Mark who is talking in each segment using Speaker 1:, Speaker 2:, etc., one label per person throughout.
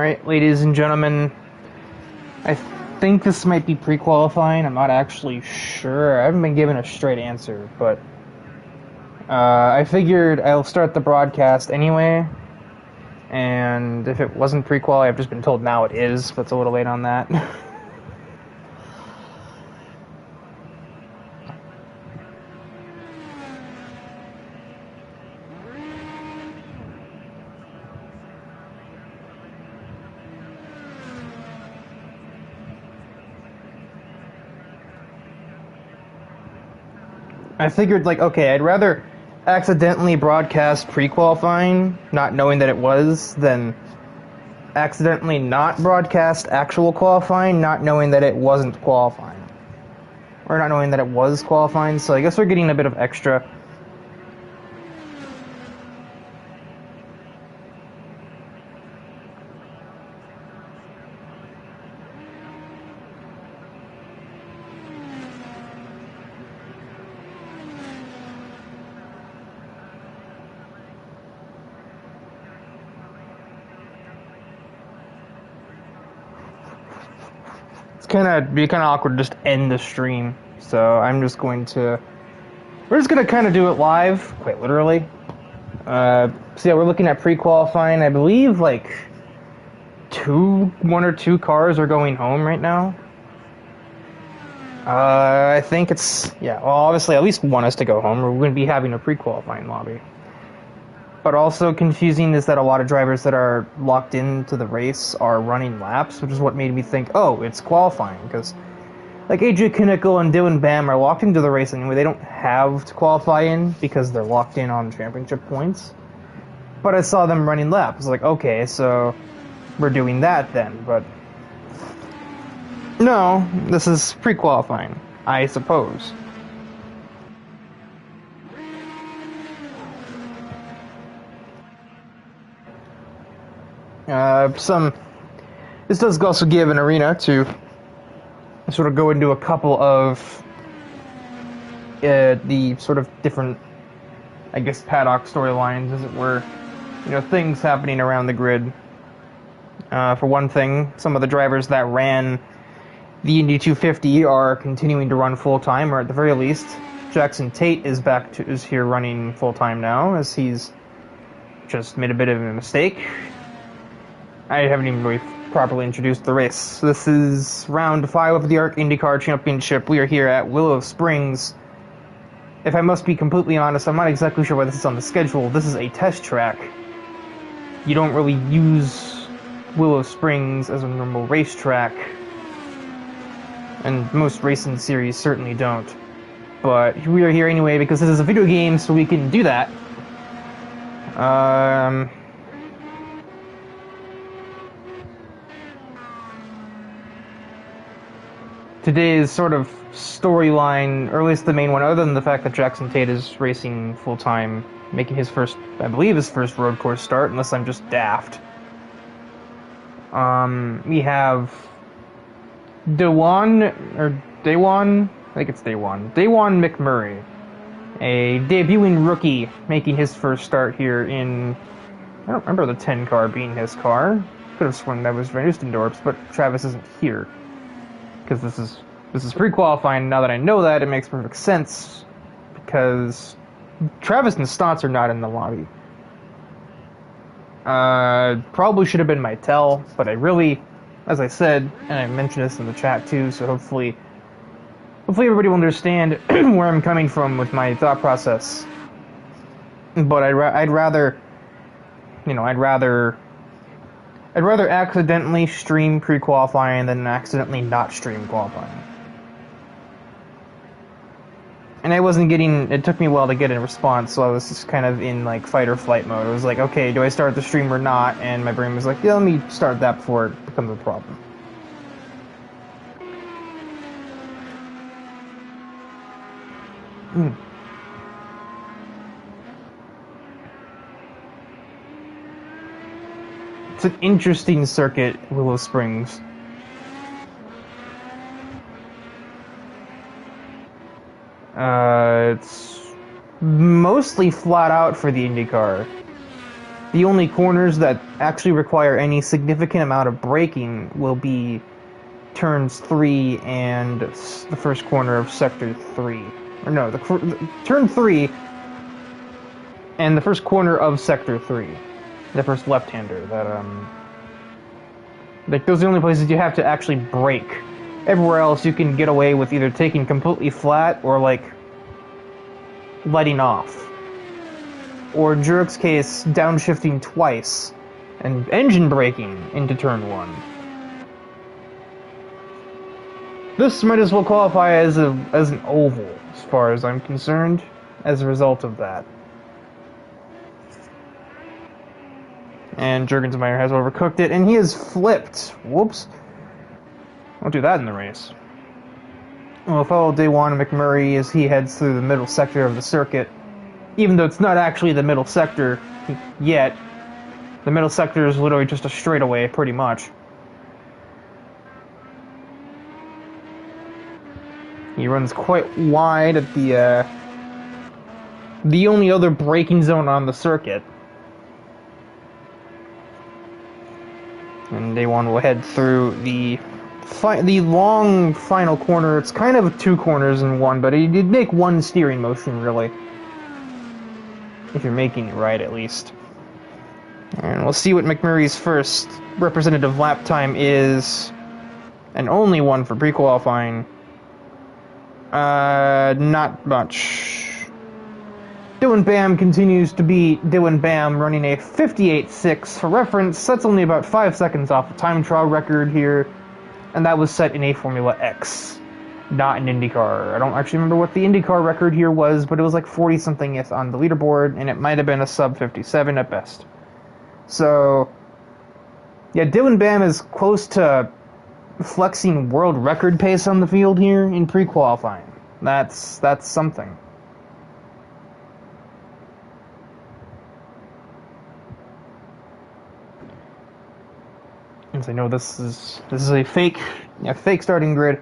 Speaker 1: Alright, ladies and gentlemen, I think this might be pre-qualifying. I'm not actually sure. I haven't been given a straight answer, but I figured I'll start the broadcast anyway, and if it wasn't pre-qual, I've just been told now it is, but it's a little late on that. I figured, like, okay, I'd rather accidentally broadcast pre-qualifying, not knowing that it was, than accidentally not broadcast actual qualifying, not knowing that it wasn't qualifying. Or not knowing that it was qualifying, so I guess we're getting a bit of extra. Be kind of awkward to just end the stream, so I'm just going to, we're just going to kind of do it live, quite literally. So yeah, we're looking at pre-qualifying. I believe like one or two cars are going home right now. I think it's, yeah, well, obviously at least one has to go home. We're going to be having a pre-qualifying lobby. But also confusing is that a lot of drivers that are locked into the race are running laps, which is what made me think, oh, it's qualifying, because like AJ Kinnickle and DIVEBOMB are locked into the race anyway. They don't have to qualify in because they're locked in on championship points. But I saw them running laps. I was like, okay, so we're doing that then. But no, this is pre-qualifying, I suppose. This does also give an arena to sort of go into a couple of the sort of different, I guess, paddock storylines, as it were. You know, things happening around the grid. For one thing, some of the drivers that ran the Indy 250 are continuing to run full-time, or at the very least, Jackson Tate is here running full-time now, as he's just made a bit of a mistake. I haven't even really properly introduced the race. This is round 5 of the ARC Indycar Championship. We are here at Willow Springs. If I must be completely honest, I'm not exactly sure why this is on the schedule. This is a test track. You don't really use Willow Springs as a normal racetrack, and most racing series certainly don't. But we are here anyway because this is a video game, so we can do that. Today's sort of storyline, or at least the main one, other than the fact that Jackson Tate is racing full-time, making his first, I believe his first road course start, unless I'm just daft. We have Dawan McMurray, a debuting rookie, making his first start here in, I don't remember the 10 car being his car. Could have sworn that was Van Oostendorp's, but Travis isn't here. Because this is pre-qualifying. Now that I know that, it makes perfect sense, because Travis and Stotts are not in the lobby. Probably should have been Maitel, but I really, as I said, and I mentioned this in the chat too, so hopefully everybody will understand where I'm coming from with my thought process. But I'd rather accidentally stream pre-qualifying than accidentally not stream qualifying. And I wasn't getting, it took me a while to get a response, so I was just kind of in like fight or flight mode. I was like, okay, do I start the stream or not? And my brain was like, yeah, let me start that before it becomes a problem. It's an interesting circuit, Willow Springs. It's mostly flat out for the Indycar. The only corners that actually require any significant amount of braking will be turns 3 and the first corner of sector 3. Or no, turn 3 and the first corner of sector 3. The first left-hander. Like, those are the only places you have to actually brake. Everywhere else you can get away with either taking completely flat or, like, letting off. Or in Jurek's case, downshifting twice and engine braking into turn 1. This might as well qualify as an oval, as far as I'm concerned, as a result of that. And Jurgensmeyer has overcooked it, and he has flipped. Whoops. Don't do that in the race. We'll follow Day 1 McMurray as he heads through the middle sector of the circuit. Even though it's not actually the middle sector yet. The middle sector is literally just a straightaway, pretty much. He runs quite wide at the only other braking zone on the circuit. And Day 1 will head through the long final corner. It's kind of 2 corners in one, but it did make one steering motion, really. If you're making it right, at least. And we'll see what McMurray's first representative lap time is. And only one for pre-qualifying. Not much. Dylan Bam continues to beat Dylan Bam, running a 58.6. For reference, that's only about 5 seconds off the time trial record here, and that was set in a Formula X, not an Indycar. I don't actually remember what the Indycar record here was, but it was like 40-something on the leaderboard, and it might have been a sub 57 at best. So, yeah, Dylan Bam is close to flexing world record pace on the field here in pre-qualifying. That's something. As I know this is a fake starting grid,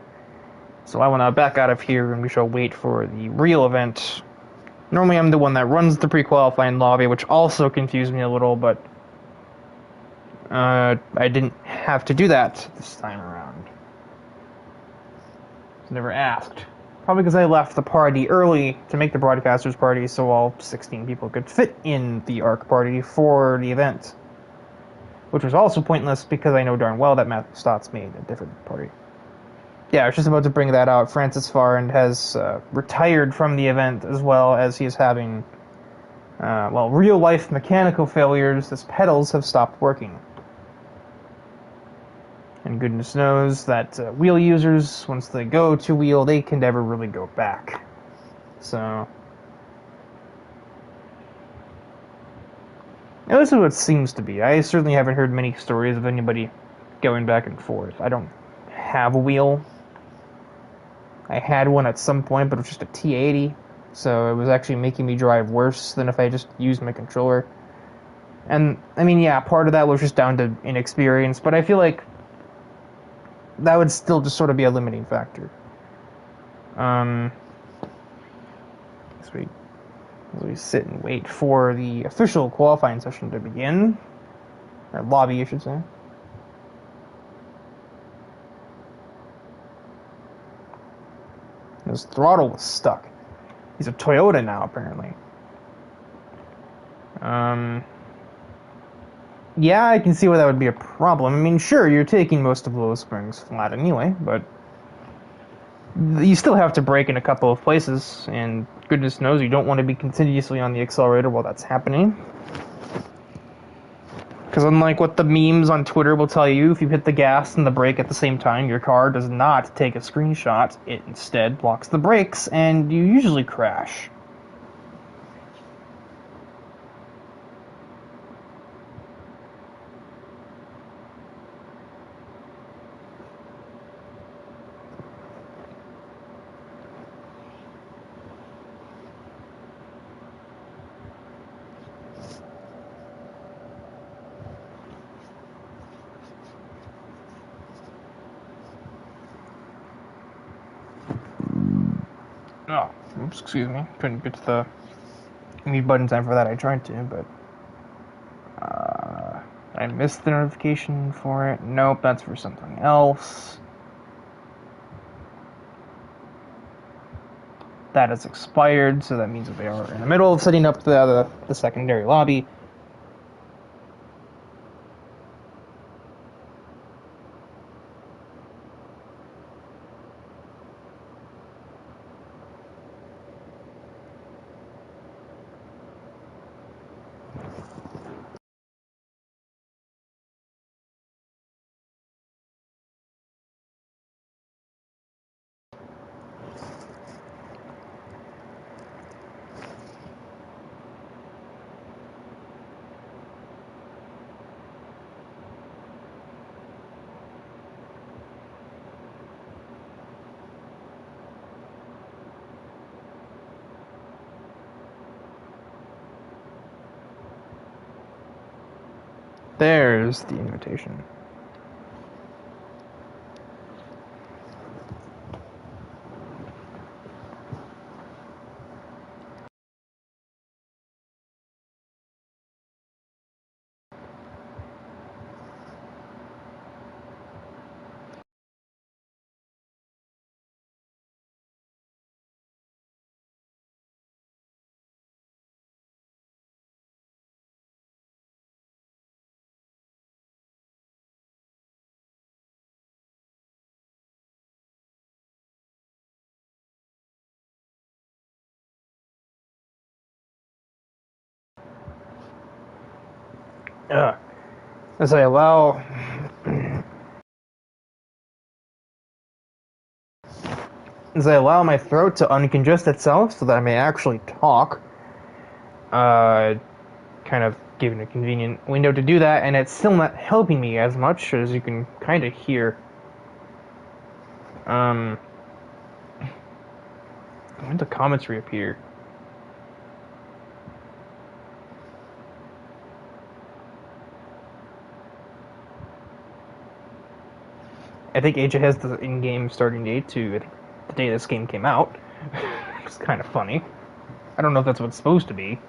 Speaker 1: so I will now back out of here and we shall wait for the real event. Normally I'm the one that runs the pre-qualifying lobby, which also confused me a little, but I didn't have to do that this time around. I was never asked. Probably because I left the party early to make the broadcasters party so all 16 people could fit in the ARC party for the event. Which was also pointless because I know darn well that Matthew Stotts made a different party. Yeah, I was just about to bring that out. Francis Farrand has retired from the event as well as he is having, real-life mechanical failures as pedals have stopped working. And goodness knows that wheel users, once they go to wheel, they can never really go back. So, now, this is what it seems to be. I certainly haven't heard many stories of anybody going back and forth. I don't have a wheel. I had one at some point, but it was just a T80, so it was actually making me drive worse than if I just used my controller. And, I mean, yeah, part of that was just down to inexperience, but I feel like that would still just sort of be a limiting factor. Sweet. As we sit and wait for the official qualifying session to begin. Or lobby, I should say. His throttle was stuck. He's a Toyota now, apparently. Yeah, I can see why that would be a problem. I mean, sure, you're taking most of Willow Springs flat anyway, but you still have to brake in a couple of places, and goodness knows you don't want to be continuously on the accelerator while that's happening. Because unlike what the memes on Twitter will tell you, if you hit the gas and the brake at the same time, your car does not take a screenshot. It instead blocks the brakes, and you usually crash. Oh, oops, excuse me. Couldn't get to the mute button time for that. I tried to, but I missed the notification for it. Nope, that's for something else. That has expired, so that means that they are in the middle of setting up the secondary lobby. There's the invitation. As I allow my throat to uncongest itself so that I may actually talk, kind of giving a convenient window to do that, and it's still not helping me as much, as you can kind of hear. When the comments reappear? I think AJ has the in-game starting date to the day this game came out. It's kind of funny. I don't know if that's what it's supposed to be.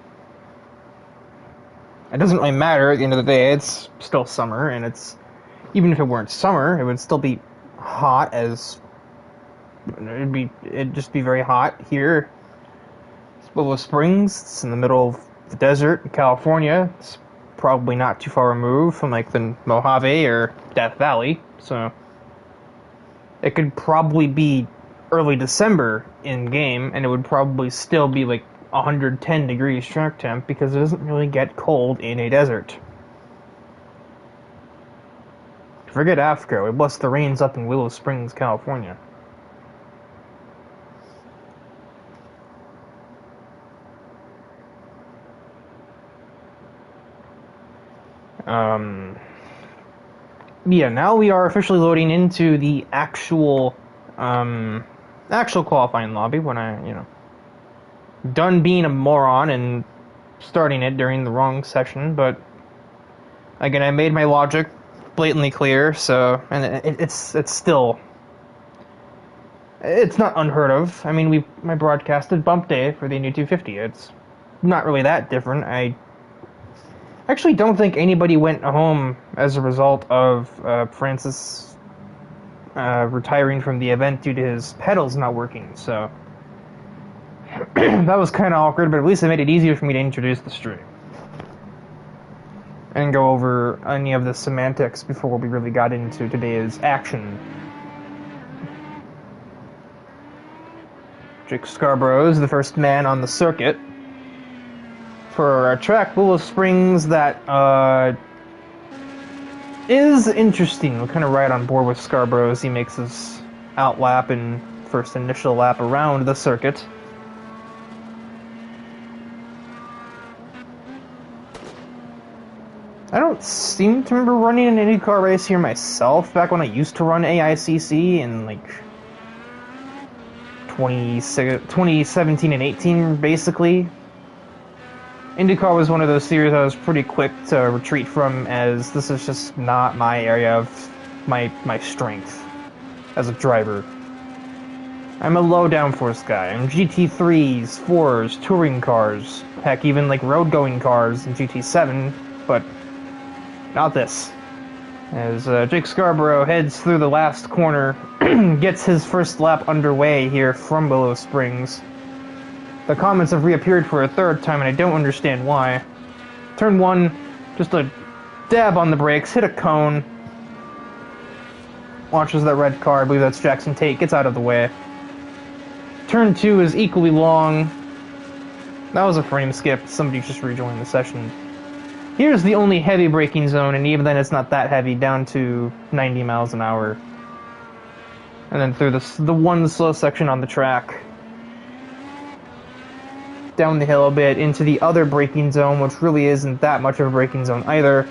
Speaker 1: It doesn't really matter. At the end of the day, it's still summer, and it's even if it weren't summer, it would still be hot as it'd just be very hot here. It's Willow Springs. It's in the middle of the desert in California. It's probably not too far removed from like the Mojave or Death Valley, so it could probably be early December in game, and it would probably still be like 110 degrees track temp because it doesn't really get cold in a desert. Forget Africa, it busts the rains up in Willow Springs, California. Yeah, now we are officially loading into the actual qualifying lobby when I, done being a moron and starting it during the wrong session, but again, I made my logic blatantly clear, so, and it's still, it's not unheard of. I mean, I broadcasted bump day for the Indy 250. It's not really that different. I actually don't think anybody went home as a result of Francis retiring from the event due to his pedals not working, so that was kind of awkward, but at least it made it easier for me to introduce the stream and go over any of the semantics before we really got into today's action. Jake Scarborough is the first man on the circuit for a track, Willow Springs, that is interesting. We're kind of right on board with Scarborough as he makes his outlap and first initial lap around the circuit. I don't seem to remember running an Indycar race here myself, back when I used to run AICC in like 2017 and 18, basically. Indycar was one of those series I was pretty quick to retreat from, as this is just not my area of my strength as a driver. I'm a low downforce guy. I'm GT3s, 4s, touring cars, heck, even like road-going cars in GT7, but Not this. As Jake Scarborough heads through the last corner, gets his first lap underway here from Willow Springs. The comments have reappeared for a third time, and I don't understand why. Turn 1, just a dab on the brakes, hit a cone. Watches that red car, I believe that's Jackson Tate, gets out of the way. Turn 2 is equally long. That was a frame skip, somebody just rejoined the session. Here's the only heavy braking zone, and even then it's not that heavy, down to 90 miles an hour. And then through the one slow section on the track. Down the hill a bit, into the other braking zone, which really isn't that much of a braking zone either.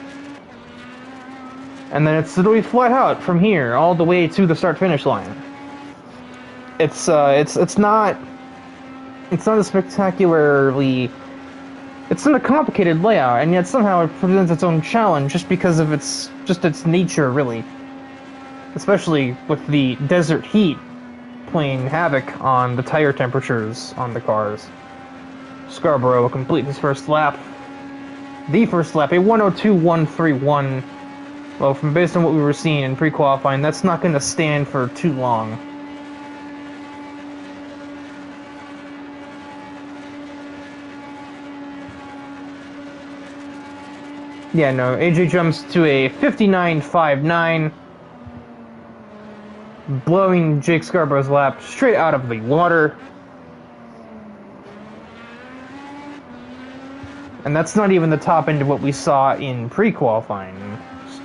Speaker 1: And then it's literally flat out from here, all the way to the start-finish line. It's not a spectacularly... It's not a complicated layout, and yet somehow it presents its own challenge just because of its nature, really. Especially with the desert heat playing havoc on the tire temperatures on the cars. Scarborough will complete his first lap. The first lap, a 1:02.131. Well, based on what we were seeing in pre-qualifying, that's not going to stand for too long. Yeah, no, AJ jumps to a 59.59, blowing Jake Scarborough's lap straight out of the water. And that's not even the top end of what we saw in pre-qualifying.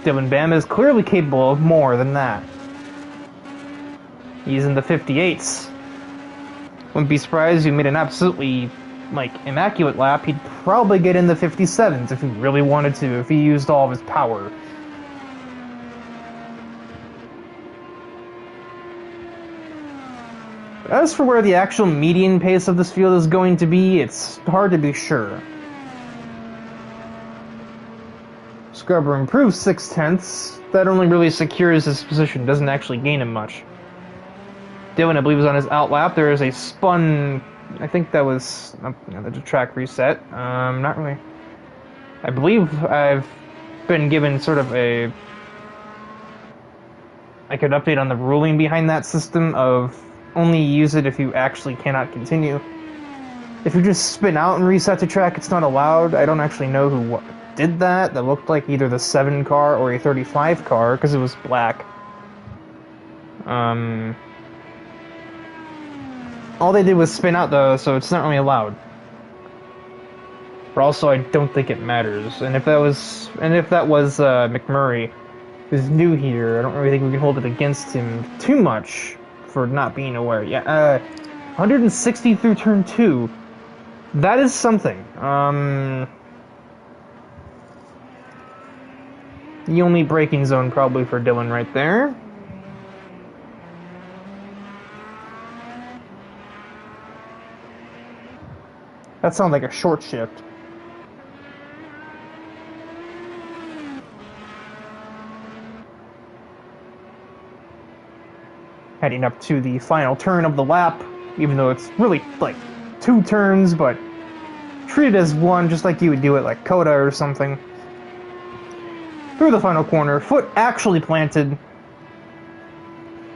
Speaker 1: DIVEBOMB is clearly capable of more than that. He's in the 58s. Wouldn't be surprised if he made an absolutely, immaculate lap. He'd probably get in the 57s if he really wanted to, if he used all of his power. As for where the actual median pace of this field is going to be, it's hard to be sure. Scarborough improves 0.6. That only really secures his position, doesn't actually gain him much. Dylan, I believe, is on his out lap. There is a spun... I think that was... that's a track reset. Not really... I believe I've been given sort of a... I could update on the ruling behind that system of only use it if you actually cannot continue. If you just spin out and reset the track, it's not allowed. I don't actually know who did that. That looked like either the 7 car or a 35 car, because it was black. All they did was spin out, though, so it's not really allowed. But also, I don't think it matters. And if that was McMurray, who's new here, I don't really think we can hold it against him too much for not being aware. Yeah, 160 through turn 2. That is something. The only braking zone probably for Dylan right there. That sounds like a short shift. Heading up to the final turn of the lap, even though it's really like 2 turns, but treat it as one, just like you would do it like Coda or something. Through the final corner, foot actually planted.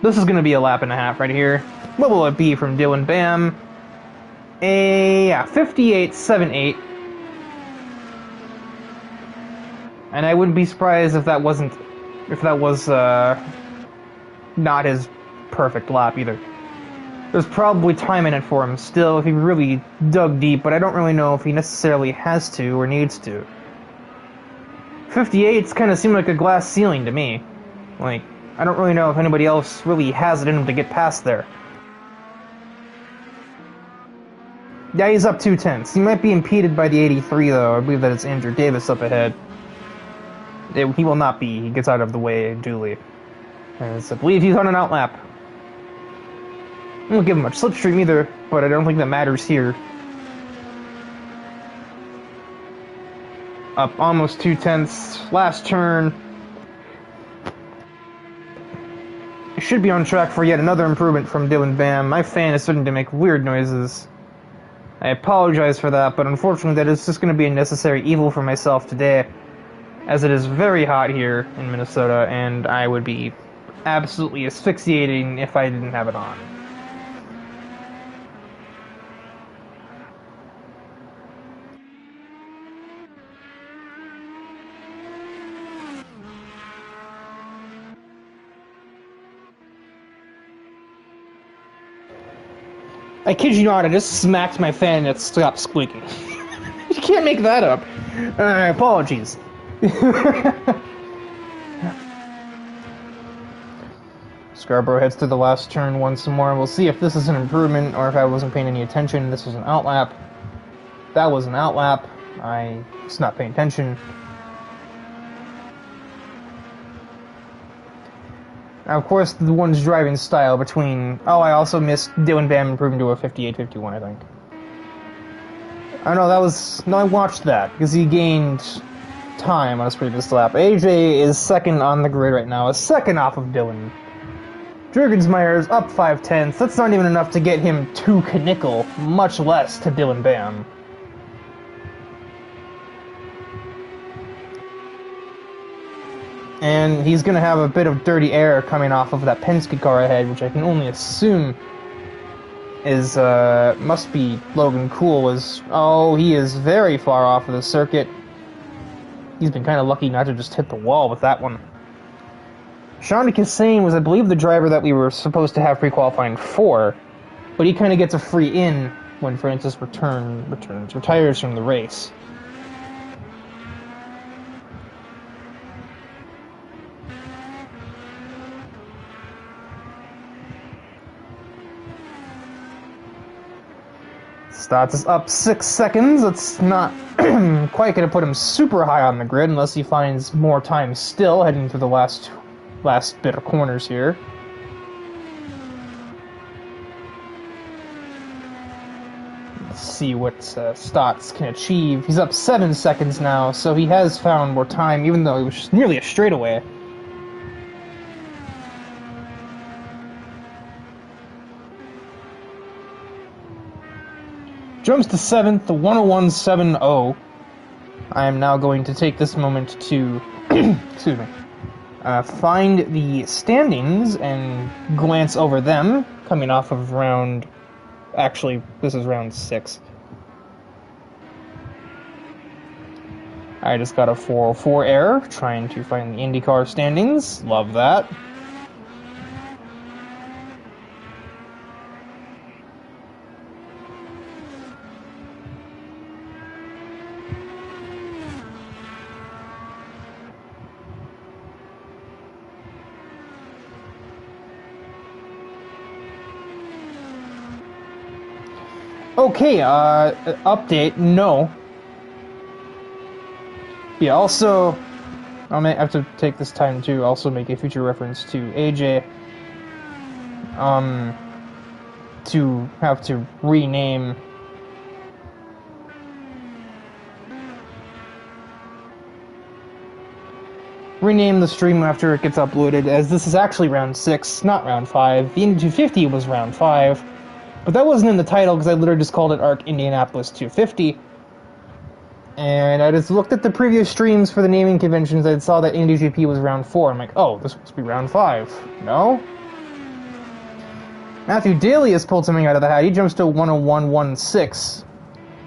Speaker 1: This is going to be a lap and a half right here. What will it be from DIVEBOMB? A 58.78. And I wouldn't be surprised if that was not his perfect lap either. There's probably time in it for him still if he really dug deep, but I don't really know if he necessarily has to or needs to. 58's kind of seem like a glass ceiling to me. Like, I don't really know if anybody else really has it in him to get past there. Yeah, he's up 2/10. He might be impeded by the 83, though. I believe that it's Andrew Davis up ahead. He will not be. He gets out of the way duly. As I believe he's on an out lap. I won't give him much slipstream either, but I don't think that matters here. Up almost 2/10. Last turn. It should be on track for yet another improvement from DIVEBOMB. My fan is starting to make weird noises. I apologize for that, but unfortunately that is just going to be a necessary evil for myself today, as it is very hot here in Minnesota, and I would be absolutely asphyxiating if I didn't have it on. I kid you not, I just smacked my fan and it stopped squeaking. You can't make that up. Apologies. Scarborough heads to the last turn once more. We'll see if this is an improvement or if I wasn't paying any attention. This was an outlap. That was an outlap. I was not paying attention. Now, of course, the one's driving style between... Oh, I also missed Dylan Bam improving to a 58-51, I think. Oh, no, that was... No, I watched that, because he gained time on his previous lap. AJ is second on the grid right now, a second off of Dylan. Jurgensmeyer is up 5/10. That's not even enough to get him to Knickel, much less to Dylan Bam. And he's going to have a bit of dirty air coming off of that Penske car ahead, which I can only assume is, must be Logan Cool. Oh, he is very far off of the circuit. He's been kind of lucky not to just hit the wall with that one. Sean Kassane was, I believe, the driver that we were supposed to have pre-qualifying for, but he kind of gets a free in when Francis retires from the race. Stotts is up 6 seconds. It's not quite going to put him super high on the grid unless he finds more time still heading through the last bit of corners here. Let's see what Stotts can achieve. He's up 7 seconds now, so he has found more time, even though it was nearly a straightaway. Jumps to 7th, the 101.70. I am now going to take this moment to excuse me, find the standings and glance over them, coming off of round... Actually, this is round 6. I just got a 404 error, trying to find the Indycar standings. Love that. Okay, update, no. Yeah, also, I may have to take this time to also make a future reference to AJ, to have to rename the stream after it gets uploaded, as this is actually round 6, not round 5. The Indy 250 was round 5. But that wasn't in the title because I literally just called it ARC Indianapolis 250. And I just looked at the previous streams for the naming conventions. I saw that Indy GP was round 4. I'm like, oh, this must be round 5. No? Matthew Daly has pulled something out of the hat. He jumps to 101.16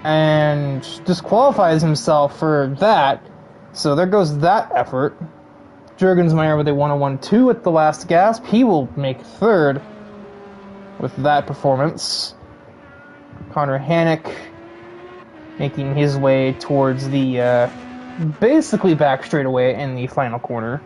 Speaker 1: and disqualifies himself for that. So there goes that effort. Jurgensmeyer with a 101.2 at the last gasp. He will make 3rd. With that performance. Connor Hannock making his way towards the basically back straightaway in the final corner.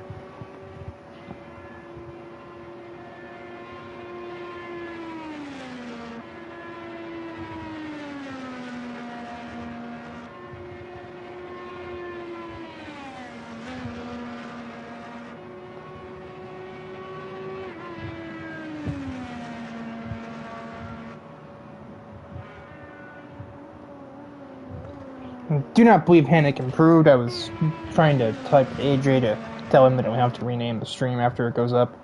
Speaker 1: Do not believe Hannock improved. I was trying to type AJ to tell him that I don't have to rename the stream after it goes up.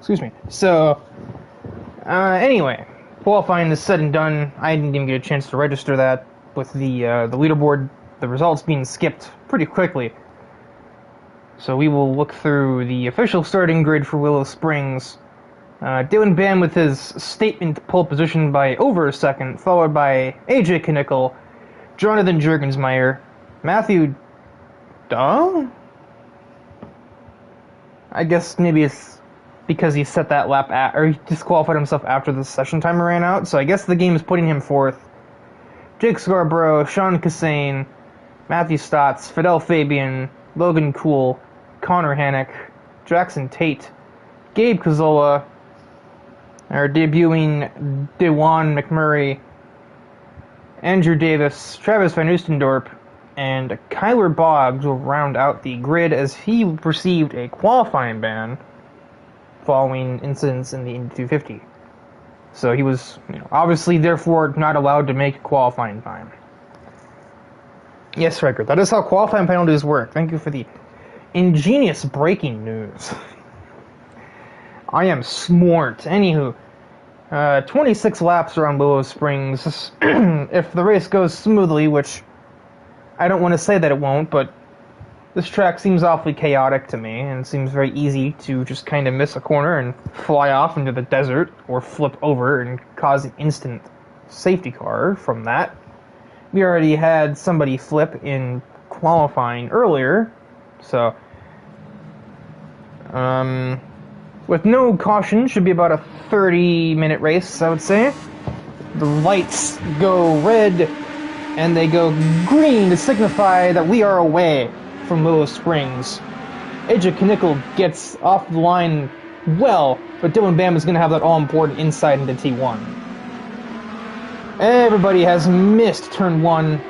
Speaker 1: Excuse me. So, anyway, qualifying is said and done. I didn't even get a chance to register that with the leaderboard, the results being skipped pretty quickly. So we will look through the official starting grid for Willow Springs. Dylan Bam with his statement pole position by over a second, followed by AJ Knickel, Jonathan Jurgensmeyer, Matthew... I guess maybe it's because he set that lap or he disqualified himself after the session timer ran out, so I guess the game is putting him fourth. Jake Scarborough, Sean Cassane, Matthew Stotts, Fidel Fabian, Logan Kuhl, Connor Hannock, Jackson Tate, Gabe Cazola, our debuting DeJuan McMurray, Andrew Davis, Travis Van Oostendorp, and Kyler Boggs will round out the grid as he received a qualifying ban following incidents in the Indy 250. So he was, obviously, therefore, not allowed to make qualifying time. Yes, Riker, that is how qualifying penalties work. Thank you for the ingenious breaking news. I am smart. Anywho, 26 laps around Willow Springs. If the race goes smoothly, which I don't want to say that it won't, but this track seems awfully chaotic to me, and it seems very easy to just kind of miss a corner and fly off into the desert, or flip over and cause an instant safety car from that. We already had somebody flip in qualifying earlier, so with no caution, should be about a 30-minute race, I would say. The lights go red, and they go green to signify that we are away from Willow Springs. AJ Knickel gets off the line well, but Dylan Bam is going to have that all-important inside into T1. Everybody has missed turn 1.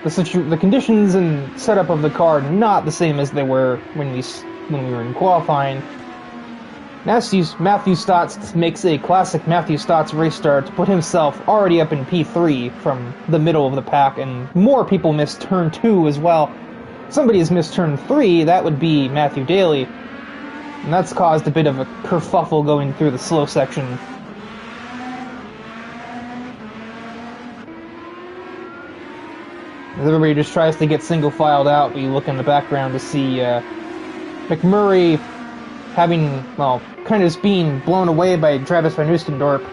Speaker 1: The conditions and setup of the car are not the same as they were when we were in qualifying. Matthew Stotts makes a classic Matthew Stotts race start to put himself already up in P3 from the middle of the pack, and more people missed turn 2 as well. Somebody has missed turn 3, that would be Matthew Daly, and that's caused a bit of a kerfuffle going through the slow section. As everybody just tries to get single filed out, we look in the background to see McMurray having, kind of just being blown away by Travis Van Oostendorp.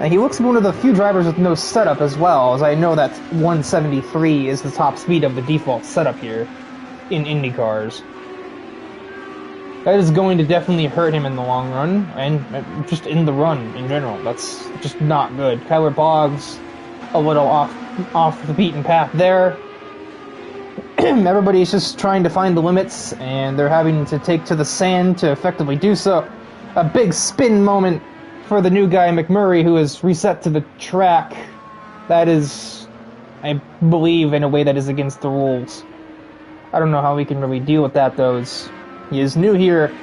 Speaker 1: And he looks like one of the few drivers with no setup as well, as I know that 173 is the top speed of the default setup here in Indy cars. That is going to definitely hurt him in the long run, and just in the run in general. That's just not good. Kyler Boggs, a little off the beaten path there. Everybody's just trying to find the limits, and they're having to take to the sand to effectively do so. A big spin moment for the new guy, McMurray, who is reset to the track. That is, I believe, in a way that is against the rules. I don't know how we can really deal with that, though. He is new here,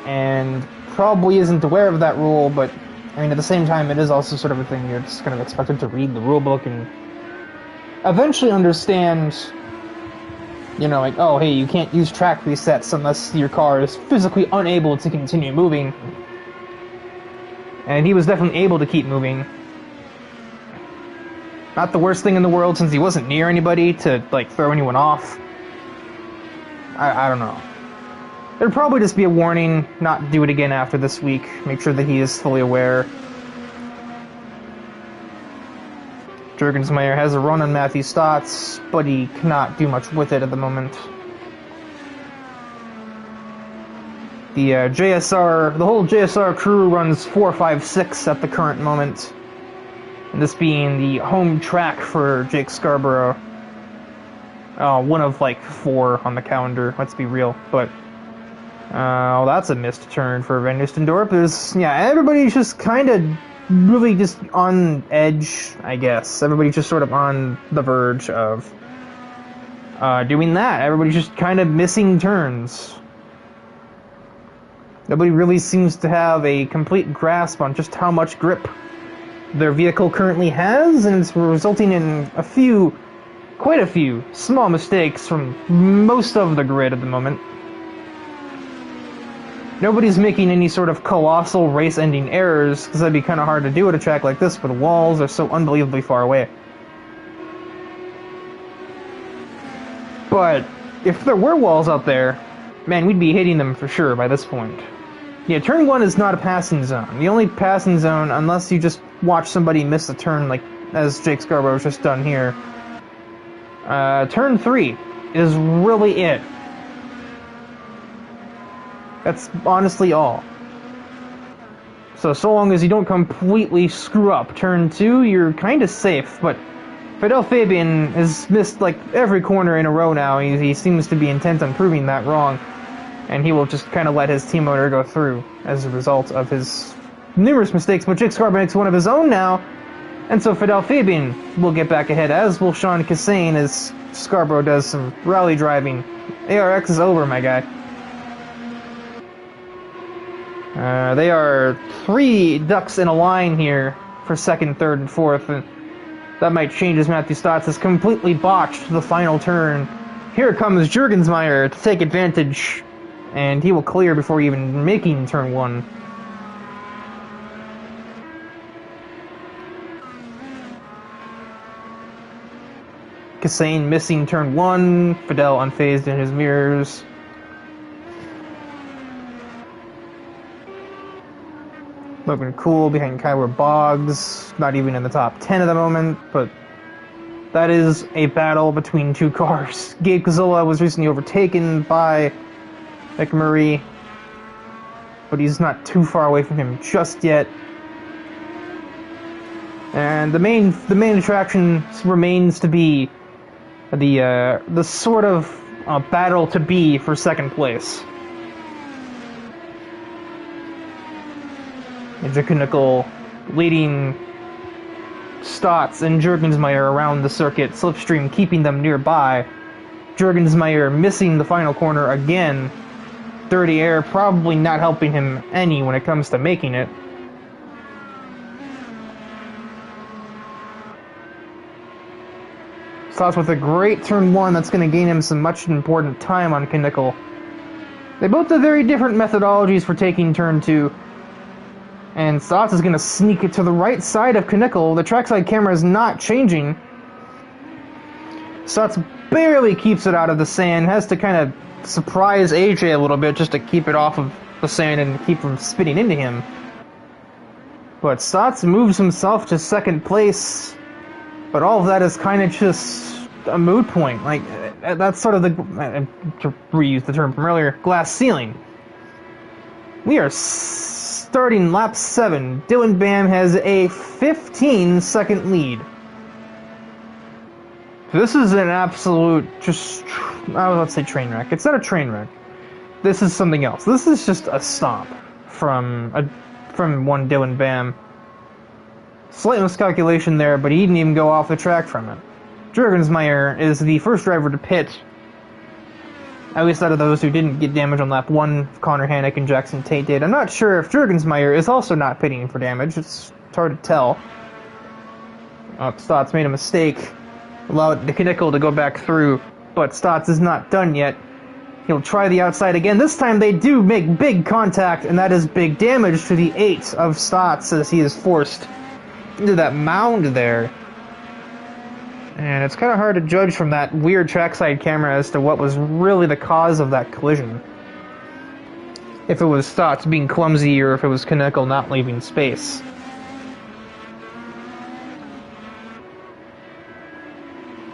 Speaker 1: and probably isn't aware of that rule, but, I mean, at the same time, it is also sort of a thing you're just kind of expected to read the rulebook and eventually understand, like, oh, hey, you can't use track resets unless your car is physically unable to continue moving. And he was definitely able to keep moving. Not the worst thing in the world, since he wasn't near anybody to, throw anyone off. I don't know. There'd probably just be a warning, not do it again after this week. Make sure that he is fully aware. Jurgensmeyer has a run on Matthew Stotts, but he cannot do much with it at the moment. The whole JSR crew runs 4, 5, 6 at the current moment. And this being the home track for Jake Scarborough. One of 4 on the calendar, let's be real. But, that's a missed turn for Van Oostendorp. Everybody's just kind of really just on edge, I guess. Everybody's just sort of on the verge of doing that. Everybody's just kind of missing turns. Nobody really seems to have a complete grasp on just how much grip their vehicle currently has, and it's resulting in quite a few small mistakes from most of the grid at the moment. Nobody's making any sort of colossal race-ending errors, because that'd be kind of hard to do at a track like this, where the walls are so unbelievably far away. But if there were walls out there, man, we'd be hitting them for sure by this point. Yeah, turn 1 is not a passing zone. The only passing zone, unless you just watch somebody miss a turn, like as Jake Scarborough's just done here, turn 3 is really it. That's honestly all. So long as you don't completely screw up turn 2, you're kind of safe, but Fidel Fabian has missed like every corner in a row now. He seems to be intent on proving that wrong, and he will just kind of let his team owner go through as a result of his numerous mistakes. But Jake Scarborough makes one of his own now, and so Fidel Fabian will get back ahead, as will Sean Cassane, as Scarborough does some rally driving. ARX is over, my guy. They are 3 ducks in a line here for second, third, and fourth, and that might change as Matthew Stotts has completely botched the final turn. Here comes Juergensmeyer to take advantage, and he will clear before even making turn 1. Cassane missing turn 1, Fidel unfazed in his mirrors. Looking cool behind Kyler Boggs, not even in the top 10 at the moment, but that is a battle between 2 cars. Gabe Cazola was recently overtaken by McMurray, but he's not too far away from him just yet. And the main attraction remains to be the sort of battle to be for second place. Nickel leading Stotts and Juergensmeyer around the circuit, Slipstream keeping them nearby. Juergensmeyer missing the final corner again. Dirty air probably not helping him any when it comes to making it. Stotts with a great turn 1 that's going to gain him some much important time on Nickel. They both have very different methodologies for taking turn 2. And Stotts is going to sneak it to the right side of Nickel. The trackside camera is not changing. Stotts barely keeps it out of the sand. Has to kind of surprise AJ a little bit just to keep it off of the sand and keep from spitting into him. But Stotts moves himself to second place. But all of that is kind of just a moot point. Like, that's sort of the, to reuse the term from earlier, glass ceiling. We are starting lap 7. Dylan Bam has a 15-second lead. This is an absolute, let's say train wreck. It's not a train wreck. This is something else. This is just a stomp from one Dylan Bam. Slight miscalculation there, but he didn't even go off the track from it. Juergensmeyer is the first driver to pit, at least out of those who didn't get damage on lap 1, Connor Hannick and Jackson Tate did. I'm not sure if Juergensmeyer is also not pitting for damage. It's hard to tell. Stotts made a mistake, allowed Nickel to go back through, but Stotts is not done yet. He'll try the outside again. This time they do make big contact, and that is big damage to the 8 of Stotts as he is forced into that mound there. And it's kind of hard to judge from that weird trackside camera as to what was really the cause of that collision. If it was Stotts being clumsy or if it was Nickel not leaving space.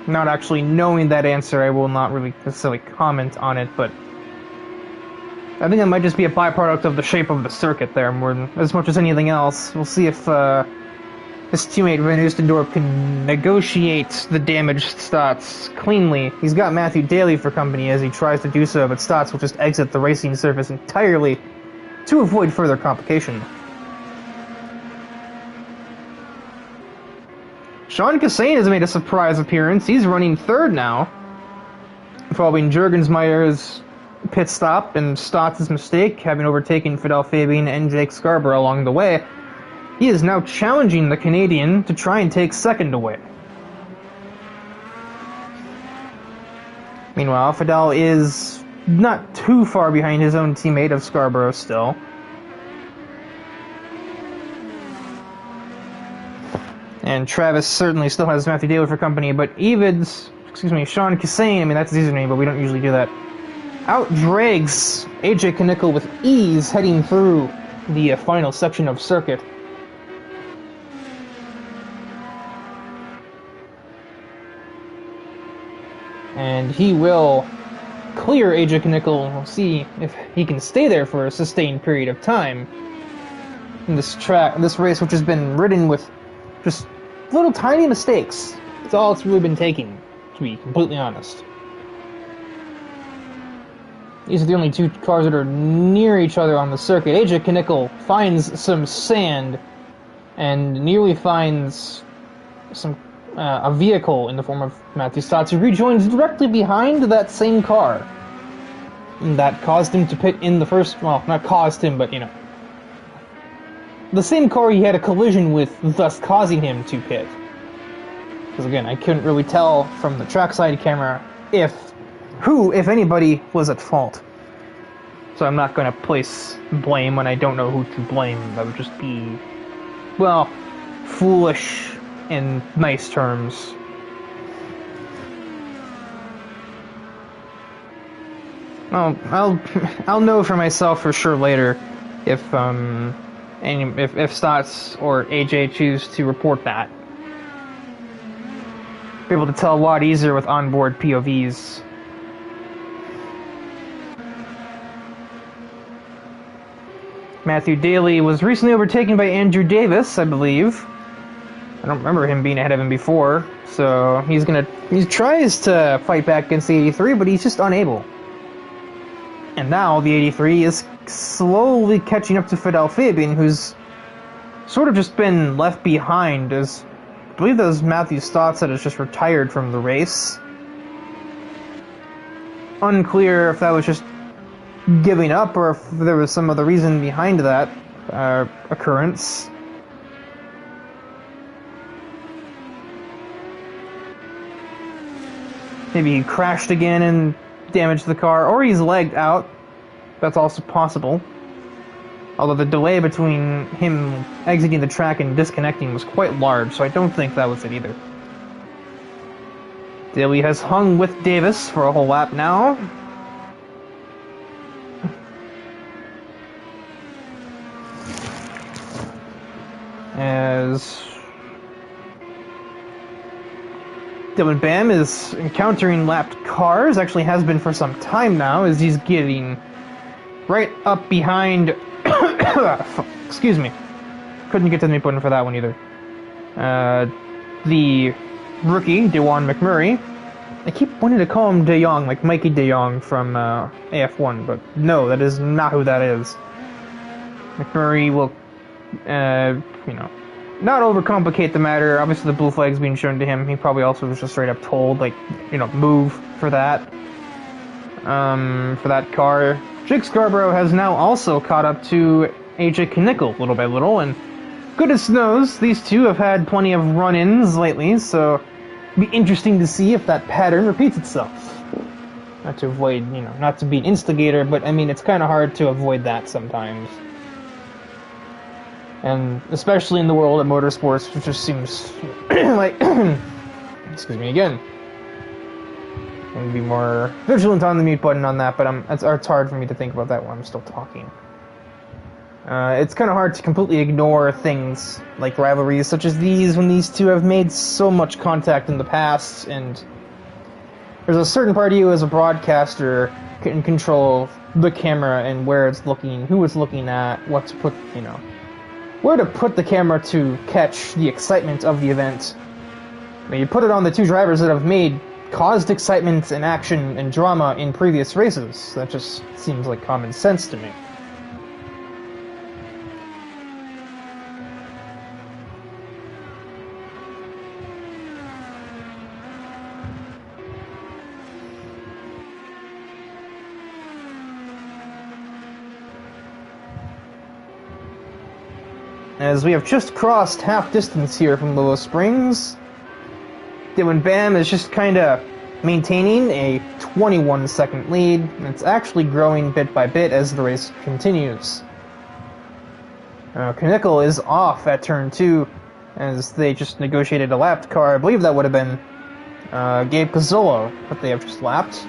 Speaker 1: Not actually knowing that answer, I will not really necessarily comment on it, but I think that might just be a byproduct of the shape of the circuit there more than as much as anything else. We'll see if his teammate Van Oostendorp can negotiate the damaged Stotts cleanly. He's got Matthew Daly for company as he tries to do so, but Stotts will just exit the racing surface entirely to avoid further complication. Sean Cassane has made a surprise appearance. He's running third now, following Juergensmeyer's pit stop and Stotts' mistake, having overtaken Fidel Fabian and Jake Scarborough along the way. He is now challenging the Canadian to try and take second away. Meanwhile, Fidel is not too far behind his own teammate of Scarborough still. And Travis certainly still has Matthew Daly for company, but Sean Cassane, I mean, that's his username, but we don't usually do that, out-drags AJ Knickel with ease heading through the final section of circuit. And he will clear AJ Knickel. We'll see if he can stay there for a sustained period of time in this race, which has been ridden with just little tiny mistakes. That's all it's really been taking, to be completely honest. These are the only two cars that are near each other on the circuit. AJ Knickel finds some sand and nearly finds a vehicle in the form of Matthew Stotts, who rejoins directly behind that same car. And that caused him to pit in the first... Well, not caused him, but, you know. The same car he had a collision with, thus causing him to pit. Because, again, I couldn't really tell from the trackside camera who, if anybody, was at fault. So I'm not going to place blame when I don't know who to blame. That would just be, well, foolish in nice terms. I'll know for myself for sure later if Stotts or AJ choose to report that. Be able to tell a lot easier with onboard POVs. Matthew Daly was recently overtaken by Andrew Davis, I believe. I don't remember him being ahead of him before, so he tries to fight back against the 83, but he's just unable. And now the 83 is slowly catching up to Fidel Fabian, who's sort of just been left behind, as I believe that was Matthew Stotts that has just retired from the race. Unclear if that was just giving up or if there was some other reason behind that occurrence. Maybe he crashed again and damaged the car, or he's legged out. That's also possible. Although the delay between him exiting the track and disconnecting was quite large, so I don't think that was it either. Daly has hung with Davis for a whole lap now. As Dylan Bam is encountering lapped cars, actually has been for some time now, as he's getting right up behind... Excuse me. Couldn't get to the mute button for that one either. The rookie, DeJuan McMurray. I keep wanting to call him De Jong, like Mikey De Jong from AF1, but no, that is not who that is. McMurray will... not overcomplicate the matter. Obviously, the blue flag's being shown to him. He probably also was just straight up told, like, move for that car. Jake Scarborough has now also caught up to AJ Knickel little by little, and goodness knows these two have had plenty of run-ins lately, so it'll be interesting to see if that pattern repeats itself. Not to avoid, not to be an instigator, but I mean, it's kind of hard to avoid that sometimes. And especially in the world of motorsports, which just seems like, excuse me again, I'm going to be more vigilant on the mute button on that, but it's hard for me to think about that while I'm still talking. It's kind of hard to completely ignore things like rivalries such as these when these two have made so much contact in the past, and there's a certain part of you as a broadcaster can control the camera and where it's looking, who it's looking at, what to put, where to put the camera to catch the excitement of the event. I mean, you put it on the two drivers that have caused excitement and action and drama in previous races. That just seems like common sense to me. As we have just crossed half distance here from Willow Springs, Dylan Bam is just kind of maintaining a 21-second lead, and it's actually growing bit by bit as the race continues. Knickel is off at turn 2 as they just negotiated a lapped car. I believe that would have been Gabe Cazzolo, but they have just lapped.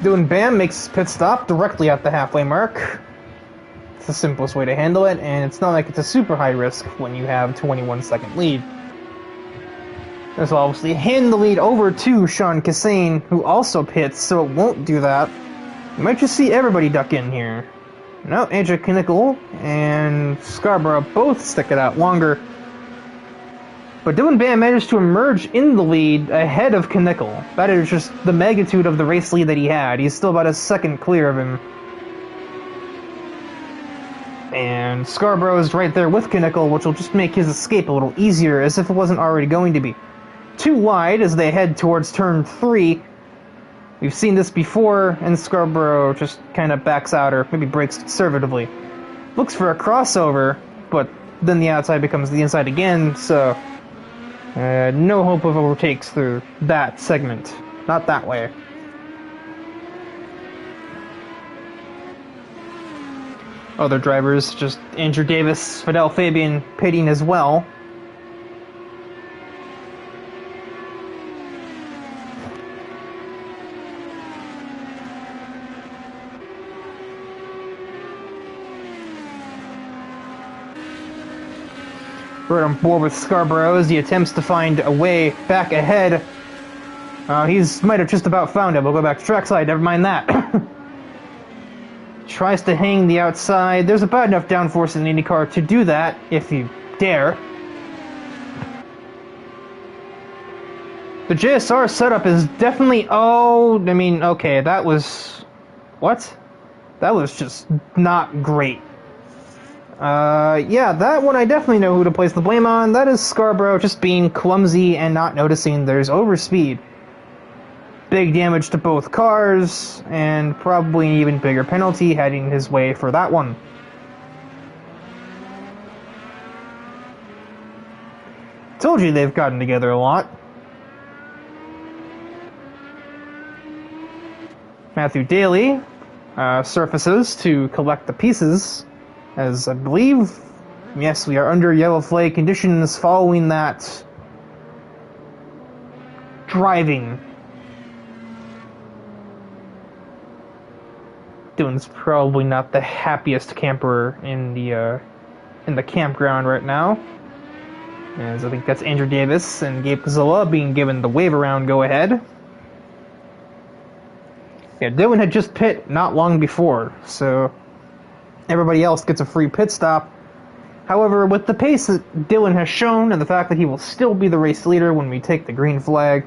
Speaker 1: Doing Bam makes his pit stop directly at the halfway mark. It's the simplest way to handle it, and it's not like it's a super high risk when you have 21-second lead. This will obviously hand the lead over to Sean Cassane, who also pits, so it won't do that. You might just see everybody duck in here. No, AJ Knickel and Scarborough both stick it out longer. But Dylan Bam managed to emerge in the lead ahead of Knickel. That is just the magnitude of the race lead that he had. He's still about a second clear of him. And Scarborough is right there with Knickel, which will just make his escape a little easier, as if it wasn't already going to be. Too wide as they head towards turn 3. We've seen this before, and Scarborough just kind of backs out, or maybe brakes conservatively. Looks for a crossover, but then the outside becomes the inside again, so no hope of overtakes through that segment. Not that way. Other drivers, just Andrew Davis, Fidel Fabian pitting as well. Right on board with Scarborough as he attempts to find a way back ahead. He's might have just about found it. We'll go back to trackside, never mind that. Tries to hang the outside. There's about enough downforce in the Indycar to do that, if you dare. The JSR setup is definitely... okay, that was... What? That was just not great. Yeah, that one I definitely know who to place the blame on. That is Scarborough just being clumsy and not noticing there's overspeed. Big damage to both cars, and probably an even bigger penalty heading his way for that one. Told you they've gotten together a lot. Matthew Daly surfaces to collect the pieces, as I believe, yes, we are under yellow flag conditions following that driving. Dylan's probably not the happiest camper in the campground right now, as I think that's Andrew Davis and Gabe Cazzolo being given the wave around go ahead. Yeah, Dylan had just pit not long before, so everybody else gets a free pit stop. However, with the pace that Dylan has shown and the fact that he will still be the race leader when we take the green flag,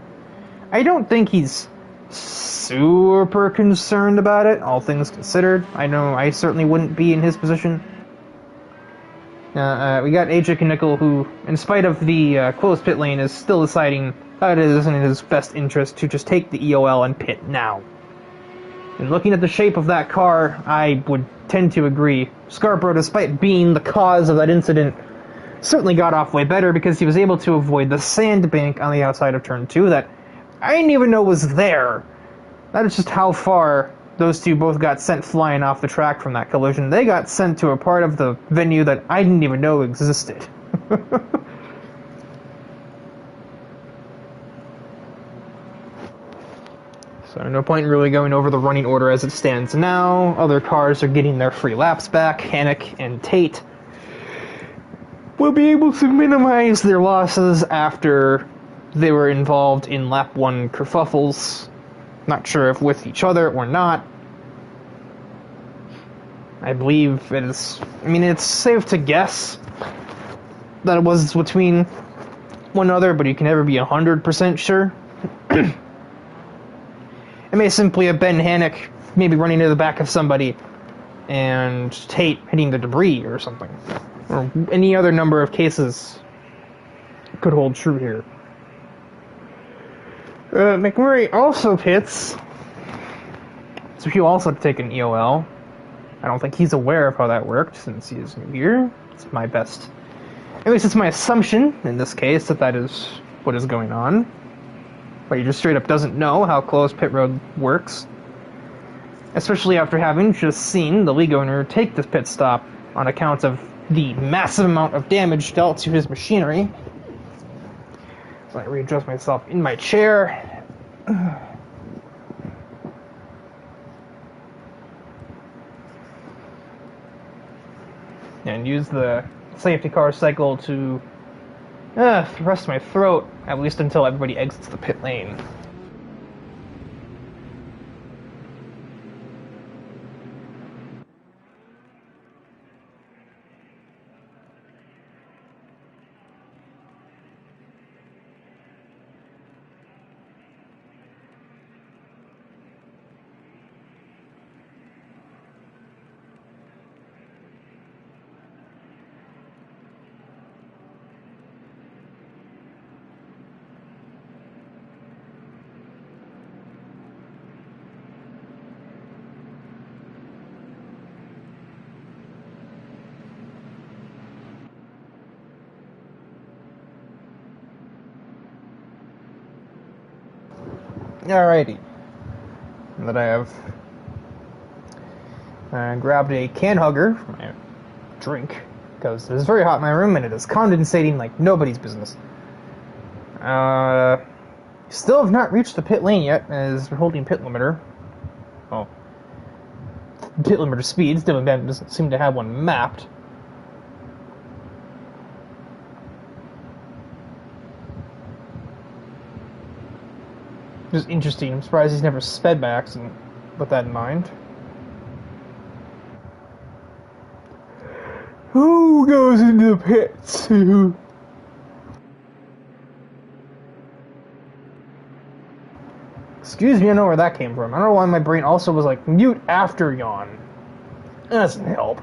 Speaker 1: I don't think he's super concerned about it, all things considered. I know I certainly wouldn't be in his position. We got AJ Knickel, who, in spite of the closed pit lane, is still deciding that it isn't in his best interest to just take the EOL and pit now. And looking at the shape of that car, I would tend to agree. Scarborough, despite being the cause of that incident, certainly got off way better because he was able to avoid the sandbank on the outside of turn 2 that I didn't even know was there. That is just how far those two both got sent flying off the track from that collision. They got sent to a part of the venue that I didn't even know existed. So no point in really going over the running order as it stands now. Other cars are getting their free laps back. Hannock and Tate will be able to minimize their losses after they were involved in lap 1 kerfuffles. Not sure if with each other or not. I believe it is... it's safe to guess that it was between one another, but you can never be 100% sure. It may simply have been Hannock maybe running to the back of somebody and Tate hitting the debris or something. Or any other number of cases could hold true here. McMurray also pits. It's So he also had to take an EOL. I don't think he's aware of how that worked since he is new here. It's my best. At least it's my assumption in this case that that is what is going on. But he just straight up doesn't know how closed pit road works. Especially after having just seen the league owner take this pit stop on account of the massive amount of damage dealt to his machinery. So I readjust myself in my chair. And use the safety car cycle to rest my throat, at least until everybody exits the pit lane. Alrighty. And that I have grabbed a can hugger for my drink, because it is very hot in my room and it is condensating like nobody's business. Still have not reached the pit lane yet, as we're holding pit limiter. Oh. Pit limiter speeds, DIVEBOMB doesn't seem to have one mapped. Just interesting. I'm surprised he's never sped by accident. With that in mind. Who goes into the pits? Excuse me, I know where that came from. I don't know why my brain also was like mute after yawn. That doesn't help.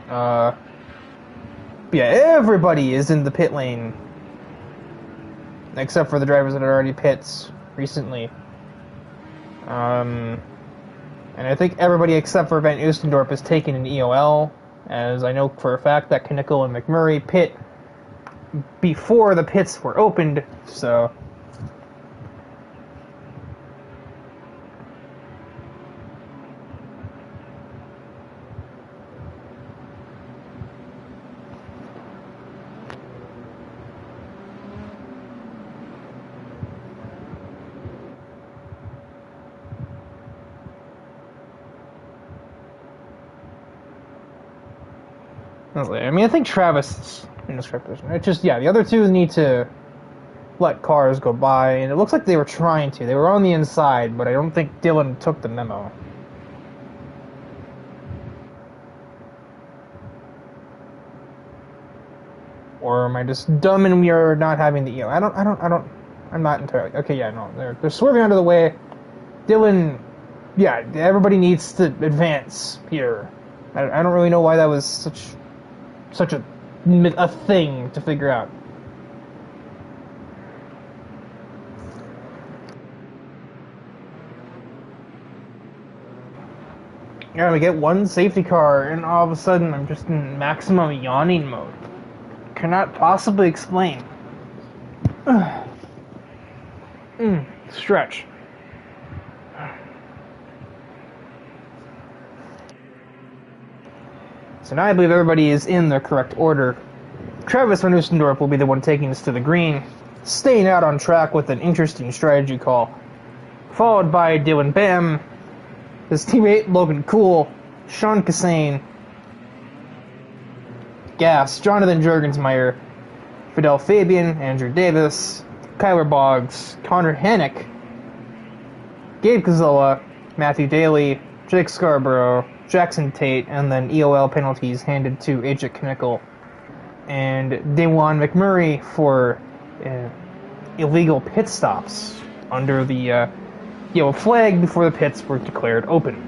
Speaker 1: Yeah, everybody is in the pit lane. Except for the drivers that are already pits recently. And I think everybody except for Van Oostendorp is taking an EOL, as I know for a fact that Knickel and McMurray pit before the pits were opened, so... I mean, I think Travis is in the script position. It's just, yeah, the other two need to let cars go by, and it looks like they were trying to. They were on the inside, but I don't think Dylan took the memo. Or am I just dumb and we are not having the EO? I'm not entirely... Okay, yeah, no, they're swerving out of the way. Dylan, yeah, everybody needs to advance here. I don't really know why that was such a thing to figure out. Yeah, we get one safety car, and all of a sudden I'm just in maximum yawning mode. Cannot possibly explain. Stretch. So now I believe everybody is in the correct order. Travis Van Oostendorp will be the one taking us to the green, staying out on track with an interesting strategy call. Followed by DIVEBOMB, his teammate Logan Cool, Sean Cassane, Gas, Jonathan Juergensmeyer, Fidel Fabian, Andrew Davis, Kyler Boggs, Connor Hannick, Gabe Kazilla, Matthew Daly, Jake Scarborough, Jackson Tate, and then EOL penalties handed to AJ Knickel and Dawan McMurray for illegal pit stops under the yellow flag before the pits were declared open.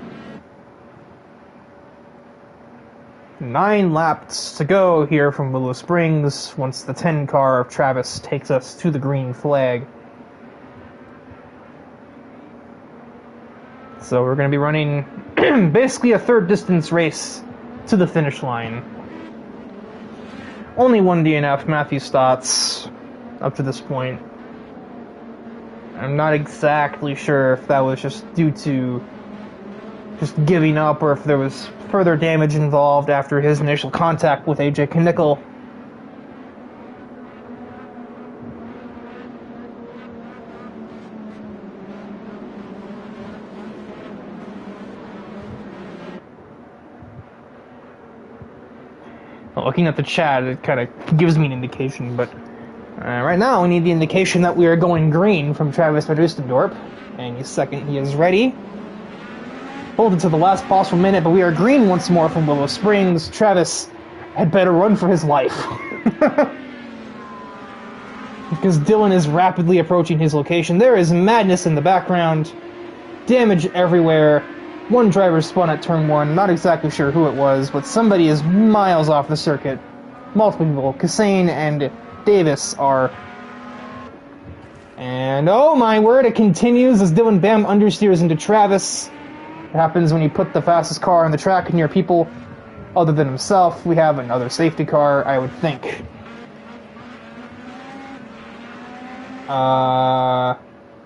Speaker 1: 9 laps to go here from Willow Springs once the 10 car of Travis takes us to the green flag. So we're going to be running basically a third distance race to the finish line. Only one DNF, Matthew Stotts, up to this point. I'm not exactly sure if that was just due to just giving up or if there was further damage involved after his initial contact with AJ Knickel. Looking at the chat, it kind of gives me an indication, but right now we need the indication that we are going green from Travis Van Oostendorp. Any second he is ready. Hold it to the last possible minute, but we are green once more from Willow Springs. Travis had better run for his life. Because Dylan is rapidly approaching his location. There is madness in the background. Damage everywhere. One driver spun at turn 1, not exactly sure who it was, but somebody is miles off the circuit. Multiple people, Kassane and Davis are. And oh my word, it continues as Dylan Bam understeers into Travis. It happens when you put the fastest car on the track near people other than himself. We have another safety car, I would think.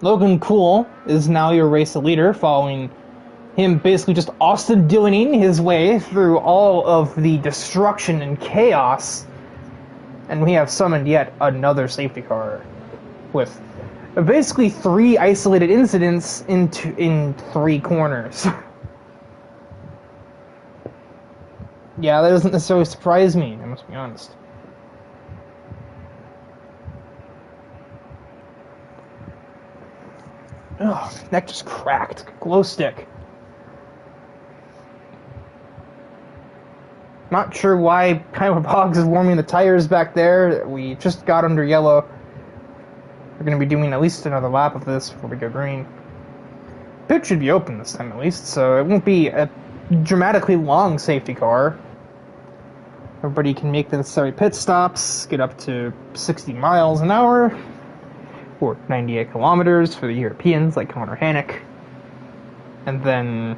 Speaker 1: Logan Cool is now your race leader, following him basically just Austin Dillioning his way through all of the destruction and chaos. And we have summoned yet another safety car with basically 3 isolated incidents in 3 corners. Yeah, that doesn't necessarily surprise me, I must be honest. Oh, neck just cracked. Glow stick. Not sure why Kyler Boggs is warming the tires back there. We just got under yellow. We're going to be doing at least another lap of this before we go green. Pit should be open this time at least, so it won't be a dramatically long safety car. Everybody can make the necessary pit stops, get up to 60 miles an hour, or 98 kilometers for the Europeans like Connor Hannock, and then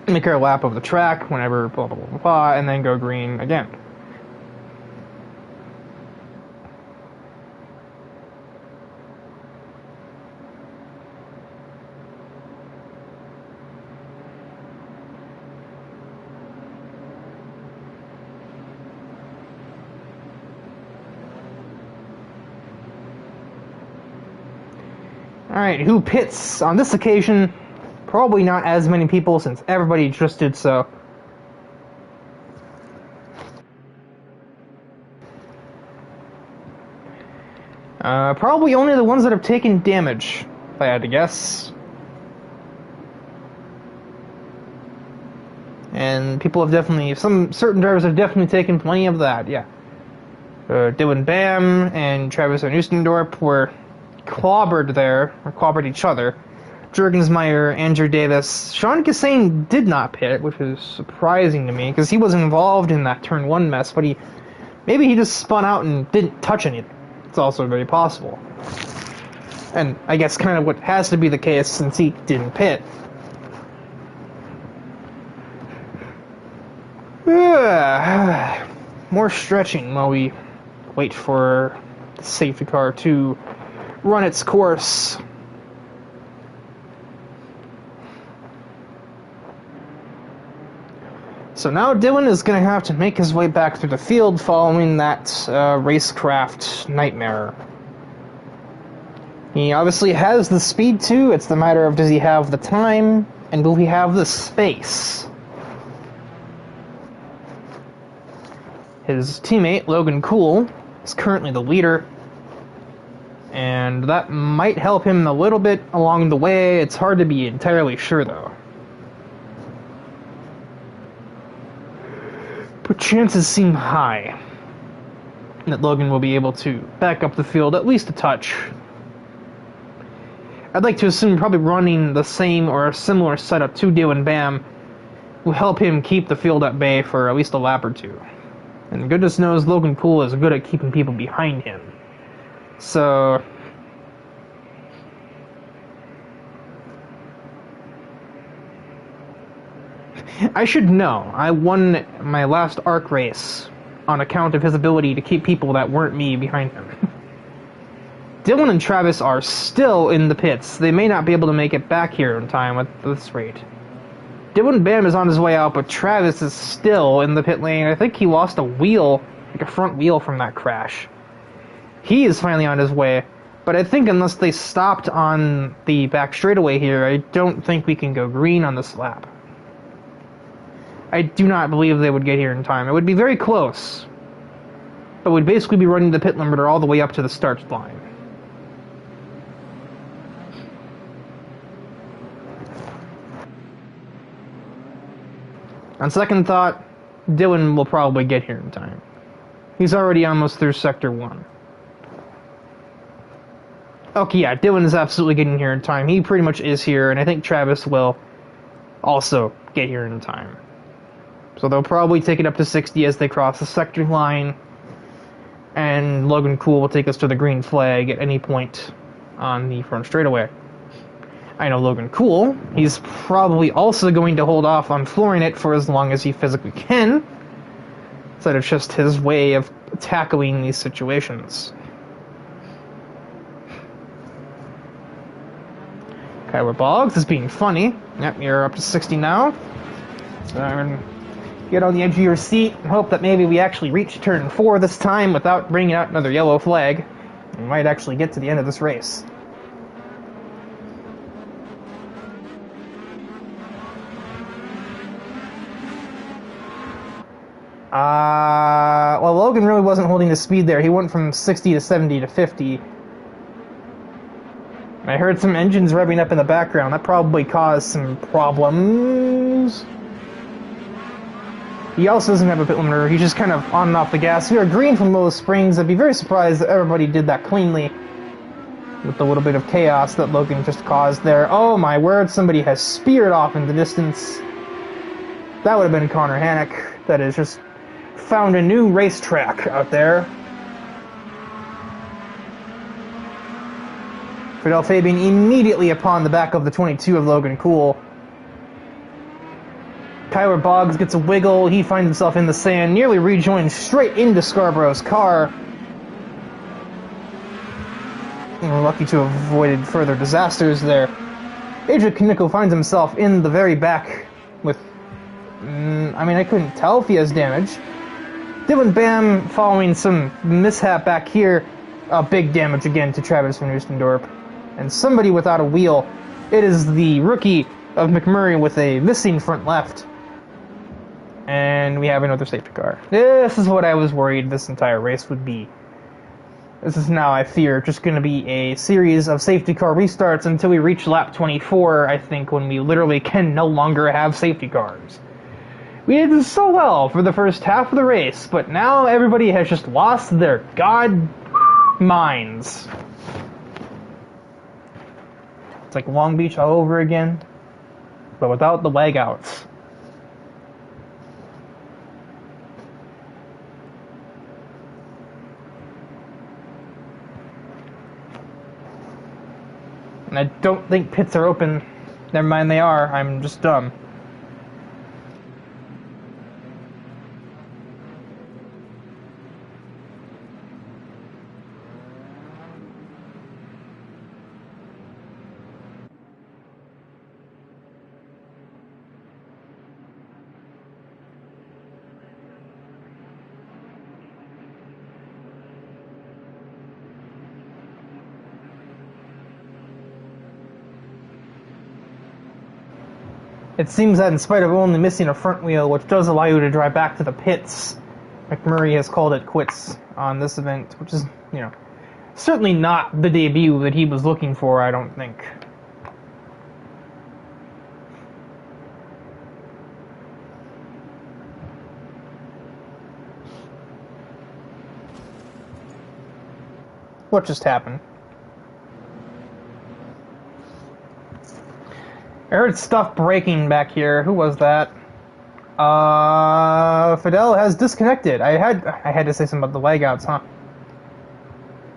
Speaker 1: make our lap of the track whenever blah blah blah blah, and then go green again. Alright, who pits on this occasion? Probably not as many people since everybody just did so. Probably only the ones that have taken damage, if I had to guess. And people have definitely, certain drivers have definitely taken plenty of that, yeah. Dylan Bam and Travis Van Oostendorp were clobbered there, or clobbered each other. Jurgensmeyer, Andrew Davis. Sean Kassane did not pit, which is surprising to me, because he was involved in that turn 1 mess, but maybe he just spun out and didn't touch anything. It's also very possible. And I guess kind of what has to be the case since he didn't pit. More stretching while we wait for the safety car to run its course. So now Dylan is going to have to make his way back through the field following that racecraft nightmare. He obviously has the speed too, it's the matter of does he have the time, and will he have the space? His teammate, Logan Cool, is currently the leader, and that might help him a little bit along the way. It's hard to be entirely sure though. But chances seem high that Logan will be able to back up the field at least a touch. I'd like to assume probably running the same or a similar setup to Dylan Bam will help him keep the field at bay for at least a lap or two. And goodness knows Logan Poole is good at keeping people behind him. So I should know. I won my last ARC race on account of his ability to keep people that weren't me behind him. Dylan and Travis are still in the pits. They may not be able to make it back here in time at this rate. Dylan Bam is on his way out, but Travis is still in the pit lane. I think he lost a wheel, like a front wheel from that crash. He is finally on his way, but I think unless they stopped on the back straightaway here, I don't think we can go green on this lap. I do not believe they would get here in time. It would be very close, but we'd basically be running the pit limiter all the way up to the start line. On second thought, Dylan will probably get here in time. He's already almost through Sector 1. Okay, yeah, Dylan is absolutely getting here in time. He pretty much is here, and I think Travis will also get here in time. So they'll probably take it up to 60 as they cross the sector line, and Logan Cool will take us to the green flag at any point on the front straightaway. I know Logan Cool, he's probably also going to hold off on flooring it for as long as he physically can, instead of just his way of tackling these situations. Kyler Boggs is being funny. Yep, you're up to 60 now. So I'm going to get on the edge of your seat and hope that maybe we actually reach turn 4 this time without bringing out another yellow flag. We might actually get to the end of this race. Well, Logan really wasn't holding the speed there. He went from 60 to 70 to 50. I heard some engines revving up in the background. That probably caused some problems. He also doesn't have a pit limiter. He's just kind of on and off the gas. We are green from Willow Springs. I'd be very surprised that everybody did that cleanly with the little bit of chaos that Logan just caused there. Oh my word, somebody has speared off in the distance. That would have been Connor Hannock. That has just found a new racetrack out there. Fidel Fabian immediately upon the back of the 22 of Logan Cool. Kyler Boggs gets a wiggle. He finds himself in the sand, nearly rejoins straight into Scarborough's car. And we're lucky to have avoided further disasters there. Adrian Kaneko finds himself in the very back with... I couldn't tell if he has damage. Dylan Bam following some mishap back here. Big damage again to Travis van Oostendorp. And somebody without a wheel. It is the rookie of McMurray with a missing front left. And we have another safety car. This is what I was worried this entire race would be. This is now, I fear, just going to be a series of safety car restarts until we reach lap 24, I think, when we literally can no longer have safety cars. We did so well for the first half of the race, but now everybody has just lost their god minds. It's like Long Beach all over again, but without the lag outs. And I don't think pits are open. Never mind, they are. I'm just dumb. It seems that in spite of only missing a front wheel, which does allow you to drive back to the pits, McMurray has called it quits on this event, which is, certainly not the debut that he was looking for, I don't think. What just happened? I heard stuff breaking back here. Who was that? Fidel has disconnected. I had to say something about the lag outs, huh?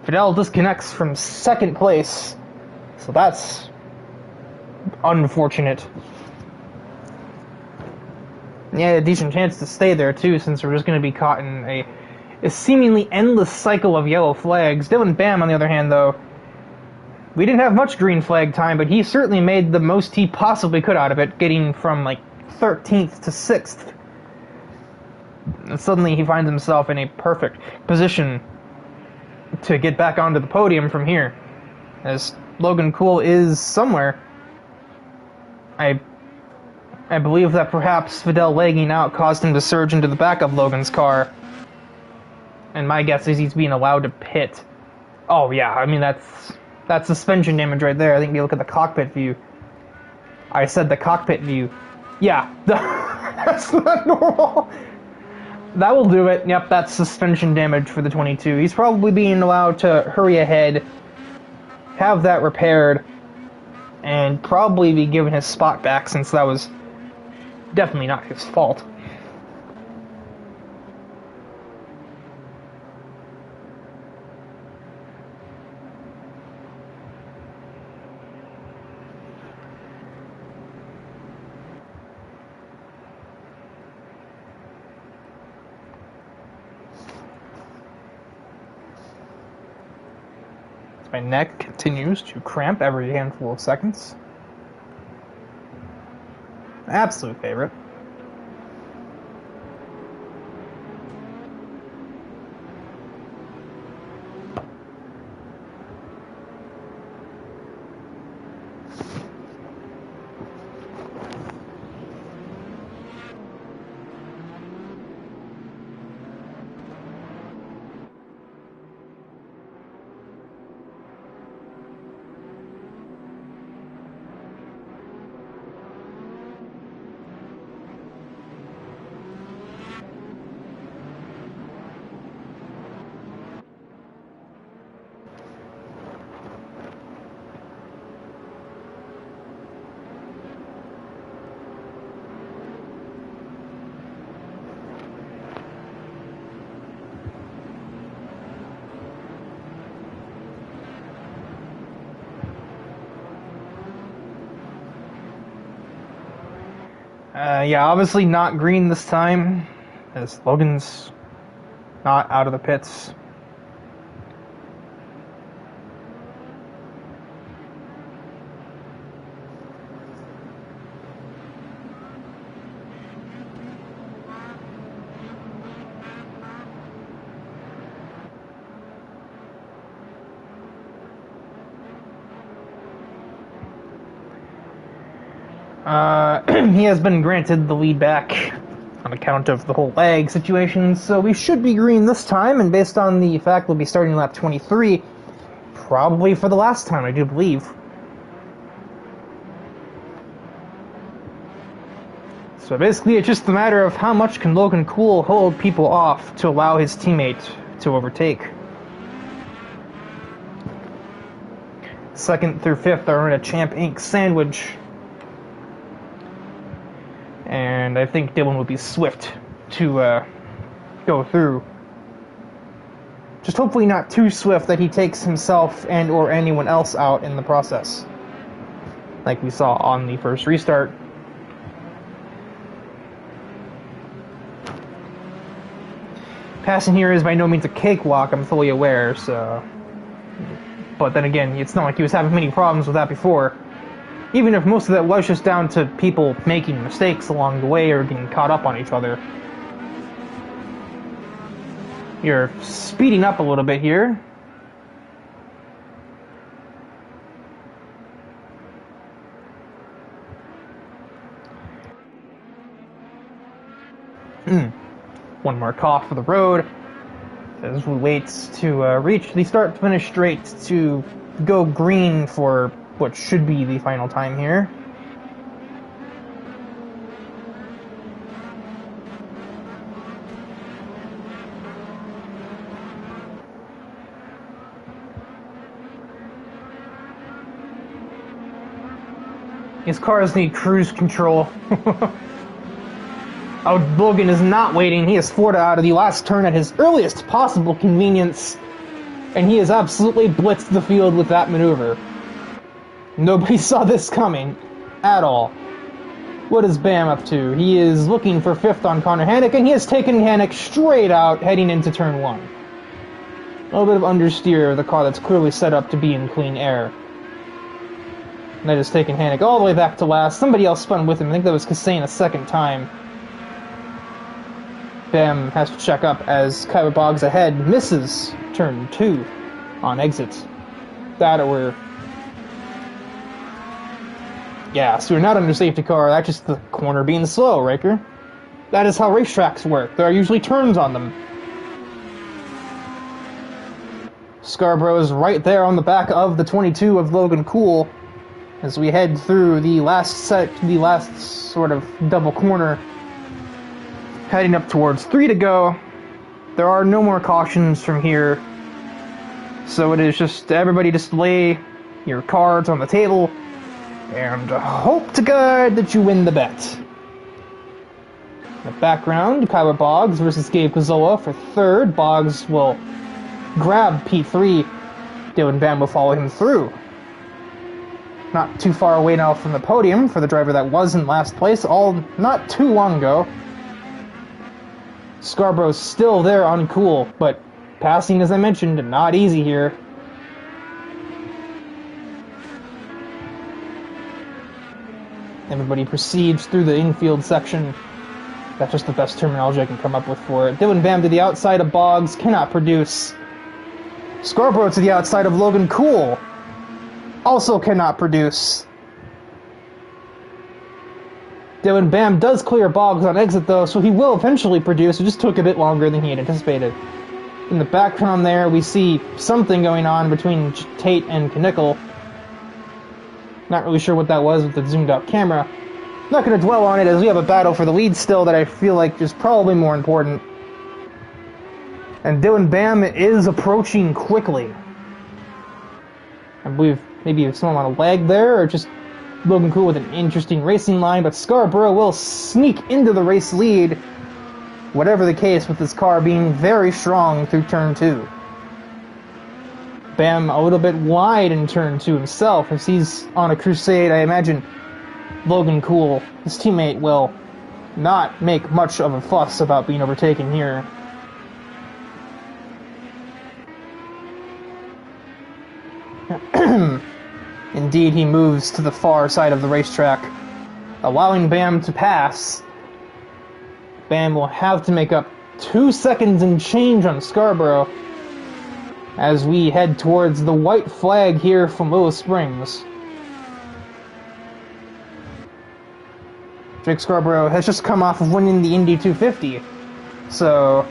Speaker 1: Fidel disconnects from second place. So that's unfortunate. Yeah, a decent chance to stay there too, since we're just going to be caught in a seemingly endless cycle of yellow flags. Dylan Bam, on the other hand, though, we didn't have much green flag time, but he certainly made the most he possibly could out of it, getting from like 13th to 6th. And suddenly he finds himself in a perfect position to get back onto the podium from here, as Logan Cool is somewhere. I believe that perhaps Vidal lagging out caused him to surge into the back of Logan's car. And my guess is he's being allowed to pit. Oh yeah, I mean that's suspension damage right there. I think if you look at the cockpit view. I said the cockpit view. Yeah, that's not normal. That will do it. Yep, that's suspension damage for the 22. He's probably being allowed to hurry ahead, have that repaired, and probably be given his spot back, since that was definitely not his fault. My neck continues to cramp every handful of seconds. Absolute favorite. Yeah, obviously not green this time, as Logan's not out of the pits. He has been granted the lead back on account of the whole lag situation, so we should be green this time, and based on the fact we'll be starting lap 23, probably for the last time, I do believe. So basically it's just a matter of how much can Logan Cool hold people off to allow his teammate to overtake. Second through fifth are in a Champ Inc. sandwich. And I think Dylan will be swift to go through. Just hopefully not too swift that he takes himself and or anyone else out in the process, like we saw on the first restart. Passing here is by no means a cakewalk, I'm fully aware, so... But then again, it's not like he was having many problems with that before. Even if most of that was just down to people making mistakes along the way or getting caught up on each other. You're speeding up a little bit here. One more cough for the road as we wait to reach the start-finish straight to go green for what should be the final time here. His cars need cruise control. Oh, Logan is not waiting. He has Florida out of the last turn at his earliest possible convenience, and he has absolutely blitzed the field with that maneuver. Nobody saw this coming at all. What is Bam up to? He is looking for 5th on Connor Hannick, and he has taken Hannick straight out, heading into turn 1. A little bit of understeer of the car that's clearly set up to be in clean air. And that has taken Hannick all the way back to last. Somebody else spun with him. I think that was Kassane a second time. Bam has to check up as Kyler Boggs ahead misses turn 2 on exit. That or yeah, so we're not under safety car, that's just the corner being slow, Riker. That is how racetracks work. There are usually turns on them. Scarborough is right there on the back of the 22 of Logan Cool as we head through the last sort of double corner, heading up towards 3 to go. There are no more cautions from here, so it is just everybody just lay your cards on the table and hope to God that you win the bet. In the background, Kyler Boggs versus Gabe Gazzola for 3rd. Boggs will grab P3. Dylan Bam will follow him through. Not too far away now from the podium for the driver that was in last place, all not too long ago. Scarborough's still there on Cool, but passing, as I mentioned, not easy here. Everybody proceeds through the infield section. That's just the best terminology I can come up with for it. Dylan Bam to the outside of Boggs, cannot produce. Scarborough to the outside of Logan Cool, also cannot produce. Dylan Bam does clear Boggs on exit though, so he will eventually produce. It just took a bit longer than he had anticipated. In the background there, we see something going on between Tate and Knickel. Not really sure what that was with the zoomed out camera. Not going to dwell on it as we have a battle for the lead still that I feel like is probably more important. And Dylan Bam is approaching quickly. I believe maybe someone on a lag there, or just Logan Cool with an interesting racing line, but Scarborough will sneak into the race lead, whatever the case, with his car being very strong through turn 2. Bam a little bit wide in turn 2 himself, as he's on a crusade. I imagine Logan Cool, his teammate, will not make much of a fuss about being overtaken here. Indeed, he moves to the far side of the racetrack, allowing Bam to pass. Bam will have to make up 2 seconds and change on Scarborough as we head towards the white flag here from Willow Springs. Jake Scarborough has just come off of winning the Indy 250, so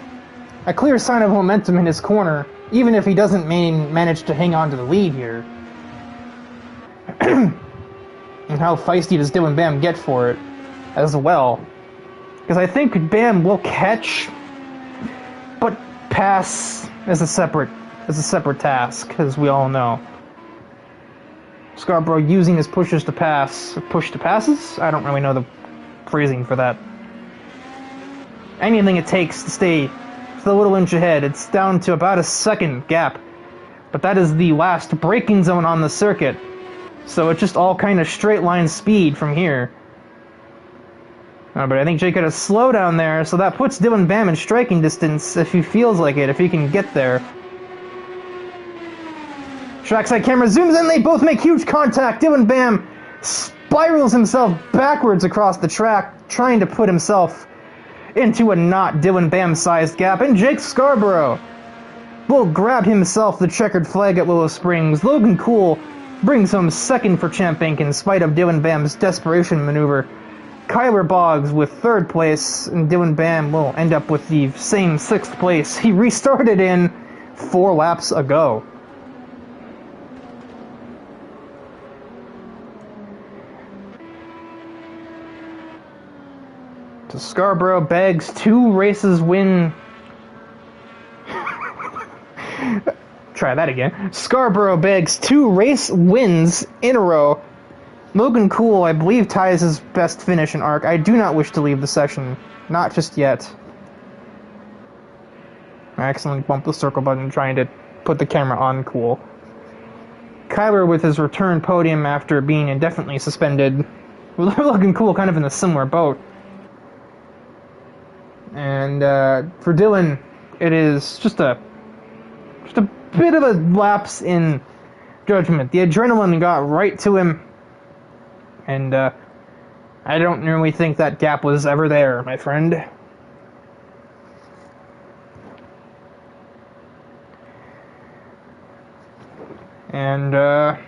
Speaker 1: a clear sign of momentum in his corner, even if he doesn't manage to hang on to the lead here. And how feisty does Dylan Bam get for it as well? Because I think Bam will catch, but pass is a separate task, as we all know. Scarborough using his pushes to pass, push to passes? I don't really know the phrasing for that. Anything it takes to stay a little inch ahead. It's down to about a second gap, but that is the last braking zone on the circuit, so it's just all kind of straight line speed from here. But I think Jake got a slowdown there, so that puts Dylan Bam in striking distance if he feels like it, if he can get there. Trackside camera zooms in, they both make huge contact. Dylan Bam spirals himself backwards across the track, trying to put himself into a not Dylan Bam-sized gap, and Jake Scarborough will grab himself the checkered flag at Willow Springs. Logan Cool brings home second for Champ Inc. in spite of Dylan Bam's desperation maneuver. Kyler Boggs with 3rd place, and Dylan Bam will end up with the same 6th place he restarted in 4 laps ago. So Scarborough bags 2 races win. Try that again. Scarborough bags 2 race wins in a row. Logan Cool, I believe, ties his best finish in ARC. I do not wish to leave the session. Not just yet. I accidentally bumped the circle button trying to put the camera on Cool. Kyler with his return podium after being indefinitely suspended Logan Cool kind of in a similar boat. And for Dylan, it is just a bit of a lapse in judgment. The adrenaline got right to him, and I don't really think that gap was ever there, my friend. And yeah,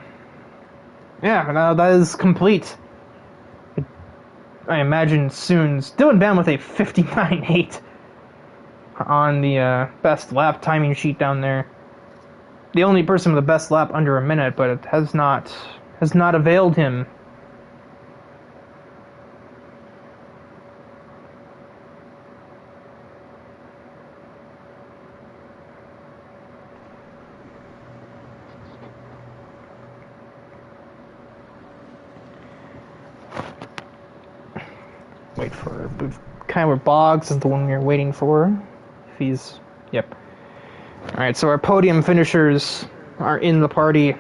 Speaker 1: now that is complete. I imagine soon. Dylan Bam with a 59.8 on the best lap timing sheet down there. The only person with the best lap under a minute, but it has not availed him. Wait for Kyler Boggs is the one we're waiting for. If he's... Yep. Alright, so our podium finishers are in the party.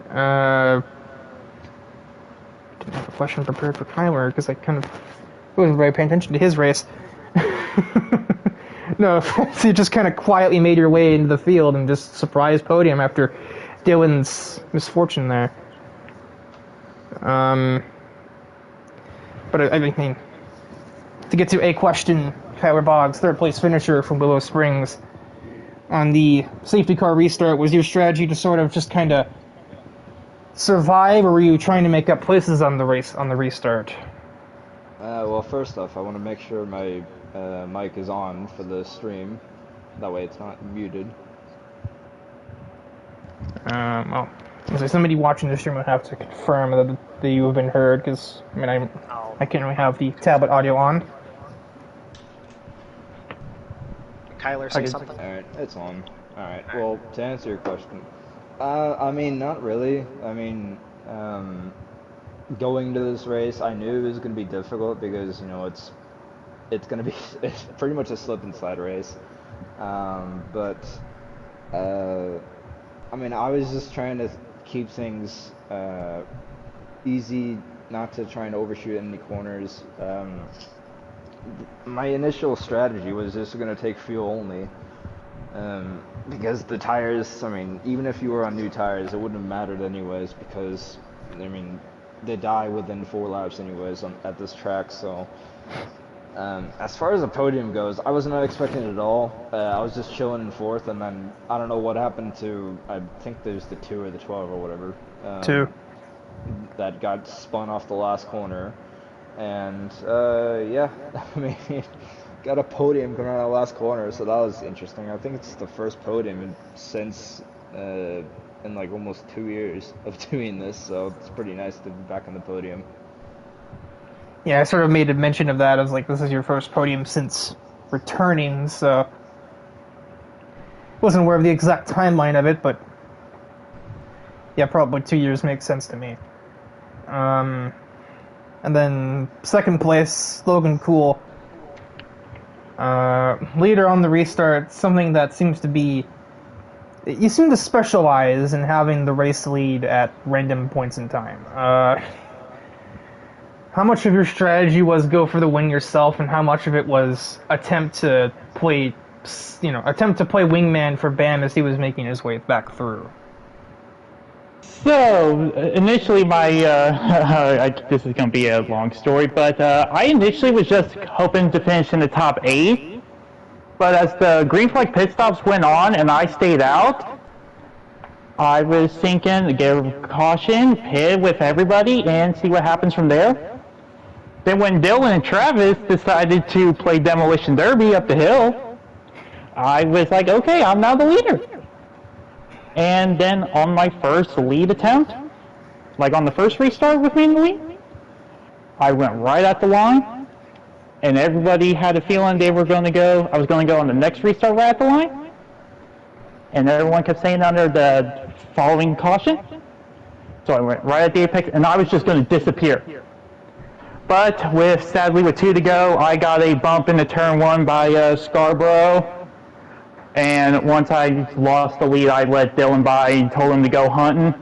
Speaker 1: Didn't have a question prepared for Kyler because I kind of wasn't very paying attention to his race. No, so you just kind of quietly made your way into the field and just surprised podium after Dylan's misfortune there. But I mean, to get to a question, Kyler Boggs, third place finisher from Willow Springs. On the safety car restart, was your strategy to sort of just kind of survive, or were you trying to make up places on the restart?
Speaker 2: Well, first off, I want to make sure my mic is on for the stream. That way it's not muted.
Speaker 1: Well, so somebody watching the stream would have to confirm that you have been heard, because, I mean, I can't really have the tablet audio on.
Speaker 3: Kyler, say something.
Speaker 2: Alright, it's on. Alright, well, to answer your question, I mean, not really. I mean, going to this race, I knew it was going to be difficult because, you know, it's going to be it's pretty much a slip and slide race. But I mean, I was just trying to keep things easy, not to try and overshoot any corners. My initial strategy was just going to take fuel only, because the tires, I mean, even if you were on new tires, it wouldn't have mattered anyways, because, I mean, they die within 4 laps anyways at this track. So as far as the podium goes, I was not expecting it at all. I was just chilling in 4th, and then I don't know what happened to, I think there's the 2 or the 12 or whatever.
Speaker 1: 2.
Speaker 2: That got spun off the last corner. And yeah, I mean, got a podium coming out of the last corner, so that was interesting. I think it's the first podium since in like almost 2 years of doing this, so it's pretty nice to be back on the podium.
Speaker 1: Yeah, I sort of made a mention of that. I was like, this is your first podium since returning, so wasn't aware of the exact timeline of it, but yeah, probably 2 years makes sense to me. And then second place, Logan Cool. Leader on the restart, something that seems to be... You seem to specialize in having the race lead at random points in time. How much of your strategy was go for the win yourself, and how much of it was attempt to play wingman for Bam as he was making his way back through?
Speaker 4: So, initially this is going to be a long story, but I initially was just hoping to finish in the top 8, but as the green flag pit stops went on and I stayed out, I was thinking to give caution, pit with everybody, and see what happens from there. Then when Dylan and Travis decided to play Demolition Derby up the hill, I was like, okay, I'm now the leader. And then on my first lead attempt, like on the first restart with me in the lead, I went right at the line, and everybody had a feeling I was going to go on the next restart right at the line, and everyone kept saying under the following caution, so I went right at the apex, and I was just going to disappear. But sadly with 2 to go, I got a bump into turn 1 by Scarborough. And once I lost the lead, I let Dylan by and told him to go hunting.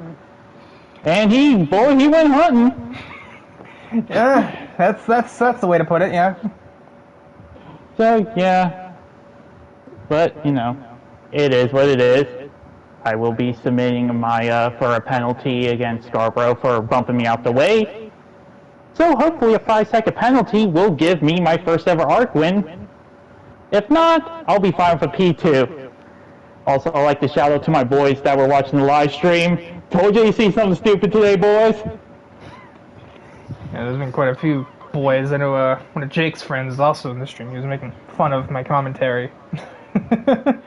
Speaker 4: And he went hunting.
Speaker 1: Yeah, that's the way to put it. Yeah.
Speaker 4: So yeah, but you know, it is what it is. I will be submitting my for a penalty against Scarborough for bumping me out the way. So hopefully a 5-second penalty will give me my first ever ARC win. If not, I'll be fine with a P2. Also, I'd like to shout out to my boys that were watching the live stream. Told you see something stupid today, boys.
Speaker 1: Yeah, there's been quite a few boys. I know one of Jake's friends is also in the stream. He was making fun of my commentary. And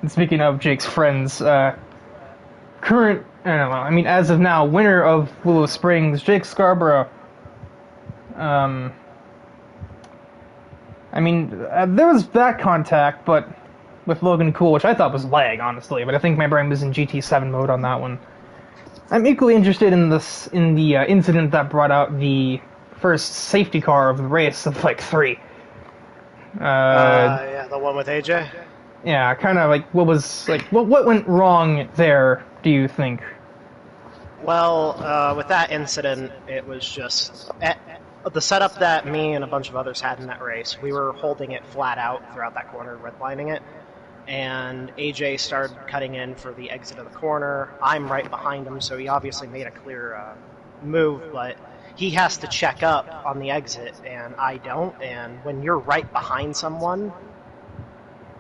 Speaker 1: speaking of Jake's friends, current, I don't know, I mean, as of now, winner of Willow Springs, Jake Scarborough. I mean, there was that contact, but with Logan Cool, which I thought was lag, honestly, but I think my brain was in GT7 mode on that one. I'm equally interested in the incident that brought out the first safety car of the race of like 3.
Speaker 3: Yeah, the one with AJ.
Speaker 1: Yeah, kind of like what went wrong there? Do you think?
Speaker 3: Well, with that incident, it was just the setup that me and a bunch of others had in that race. We were holding it flat out throughout that corner, redlining it, and AJ started cutting in for the exit of the corner. I'm right behind him, so he obviously made a clear move, but he has to check up on the exit, and I don't. And when you're right behind someone,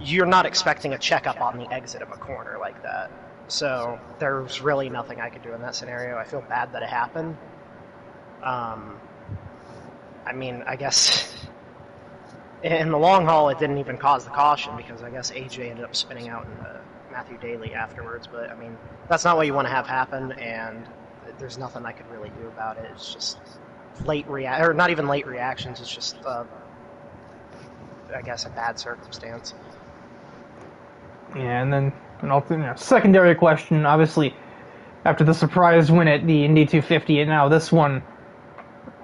Speaker 3: you're not expecting a checkup on the exit of a corner like that. So there's really nothing I could do in that scenario. I feel bad that it happened. I mean, I guess in the long haul it didn't even cause the caution because I guess AJ ended up spinning out into Matthew Daly afterwards. But I mean, that's not what you want to have happen, and there's nothing I could really do about it. It's just or not even late reactions. It's just, I guess, a bad circumstance.
Speaker 1: Yeah, and then secondary question, obviously, after the surprise win at the Indy 250, and now this one,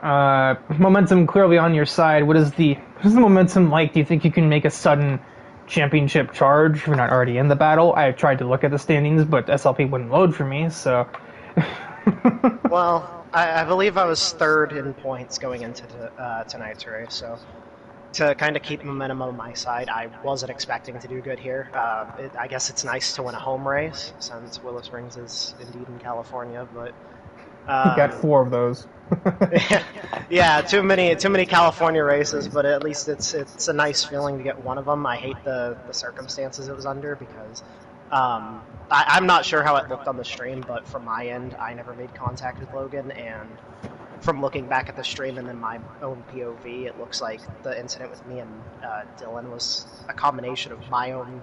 Speaker 1: momentum clearly on your side. What is the momentum like? Do you think you can make a sudden championship charge if you're not already in the battle? I tried to look at the standings, but SLP wouldn't load for me, so...
Speaker 3: Well, I believe I was third in points going into tonight's race, so to kind of keep momentum on my side, I wasn't expecting to do good here. I guess it's nice to win a home race, since Willow Springs is indeed in California, but...
Speaker 1: you got 4 of those.
Speaker 3: Yeah, too many California races, but at least it's a nice feeling to get one of them. I hate the circumstances it was under because I'm not sure how it looked on the stream, but from my end, I never made contact with Logan, and from looking back at the stream and then my own POV, it looks like the incident with me and Dylan was a combination of my own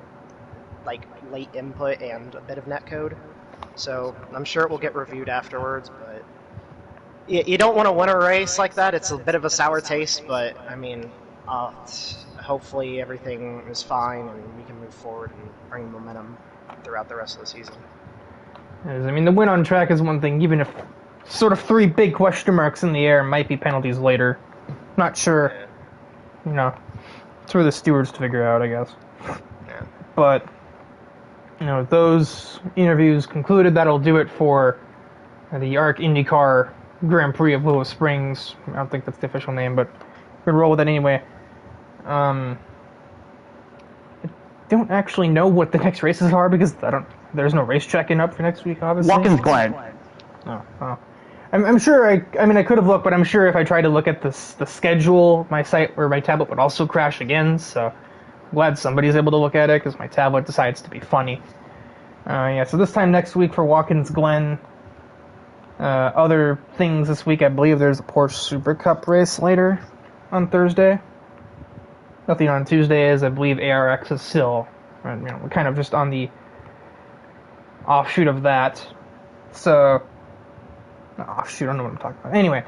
Speaker 3: late input and a bit of netcode. So I'm sure it will get reviewed afterwards, but you don't want to win a race like that. It's a bit of a sour taste, but I mean, hopefully everything is fine and we can move forward and bring momentum throughout the rest of the season.
Speaker 1: I mean, the win on track is one thing, even if sort of 3 big question marks in the air might be penalties later. Not sure. You know, it's for the stewards to figure out, I guess.
Speaker 3: Yeah.
Speaker 1: But, you know, those interviews concluded. That'll do it for the ARC Indycar Grand Prix of Willow Springs. I don't think that's the official name, but we're gonna roll with it anyway. I don't actually know what the next races are because there's no race check-in up for next week, obviously.
Speaker 4: Watkins Glen.
Speaker 1: Oh. I'm sure I could have looked, but I'm sure if I tried to look at the schedule, my site or my tablet would also crash again, so I'm glad somebody's able to look at it because my tablet decides to be funny. So this time next week for Watkins Glen. Other things this week, I believe there's a Porsche Super Cup race later on Thursday. Nothing on Tuesday, as I believe ARX is still, we're kind of just on the offshoot of that. So, offshoot, I don't know what I'm talking about. Anyway,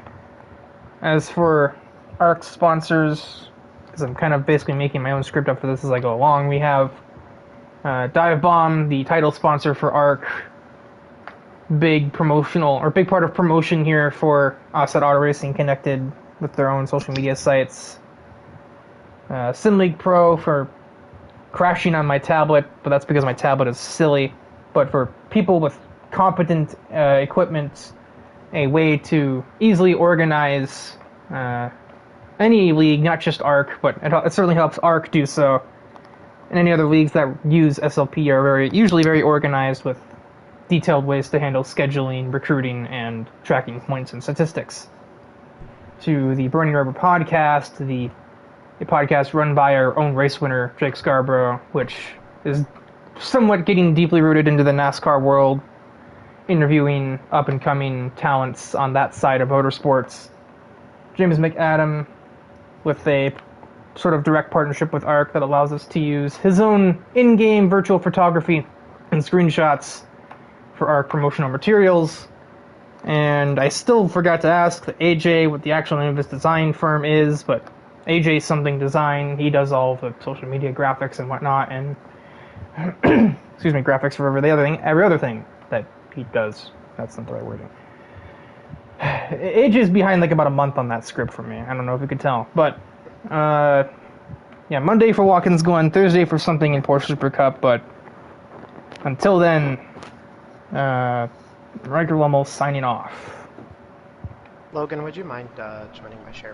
Speaker 1: as for ARC sponsors, because I'm kind of basically making my own script up for this as I go along, we have DIVEBOMB, the title sponsor for ARC. Big part of promotion here for us at AutoRacingConnected with their own social media sites. SimLeague Pro for crashing on my tablet, but that's because my tablet is silly. But for people with competent equipment, a way to easily organize any league, not just ARC, but it certainly helps ARC do so. And any other leagues that use SLP are usually very organized with detailed ways to handle scheduling, recruiting, and tracking points and statistics. To the Burning Rubber podcast, a podcast run by our own race winner, Jake Scarborough, which is somewhat getting deeply rooted into the NASCAR world, interviewing up-and-coming talents on that side of motorsports. James McAdam, with a sort of direct partnership with ARC that allows us to use his own in-game virtual photography and screenshots for ARC promotional materials. And I still forgot to ask AJ what the actual name of his design firm is, but AJ Something Design, he does all the social media graphics and whatnot, and excuse me, graphics for every other thing that he does. That's not the right wording. AJ's behind like about a month on that script for me. I don't know if you could tell, but yeah, Monday for Watkins Glen, Thursday for something in Porsche Super Cup, but until then, Riker Lummel signing off.
Speaker 3: Logan, would you mind joining my share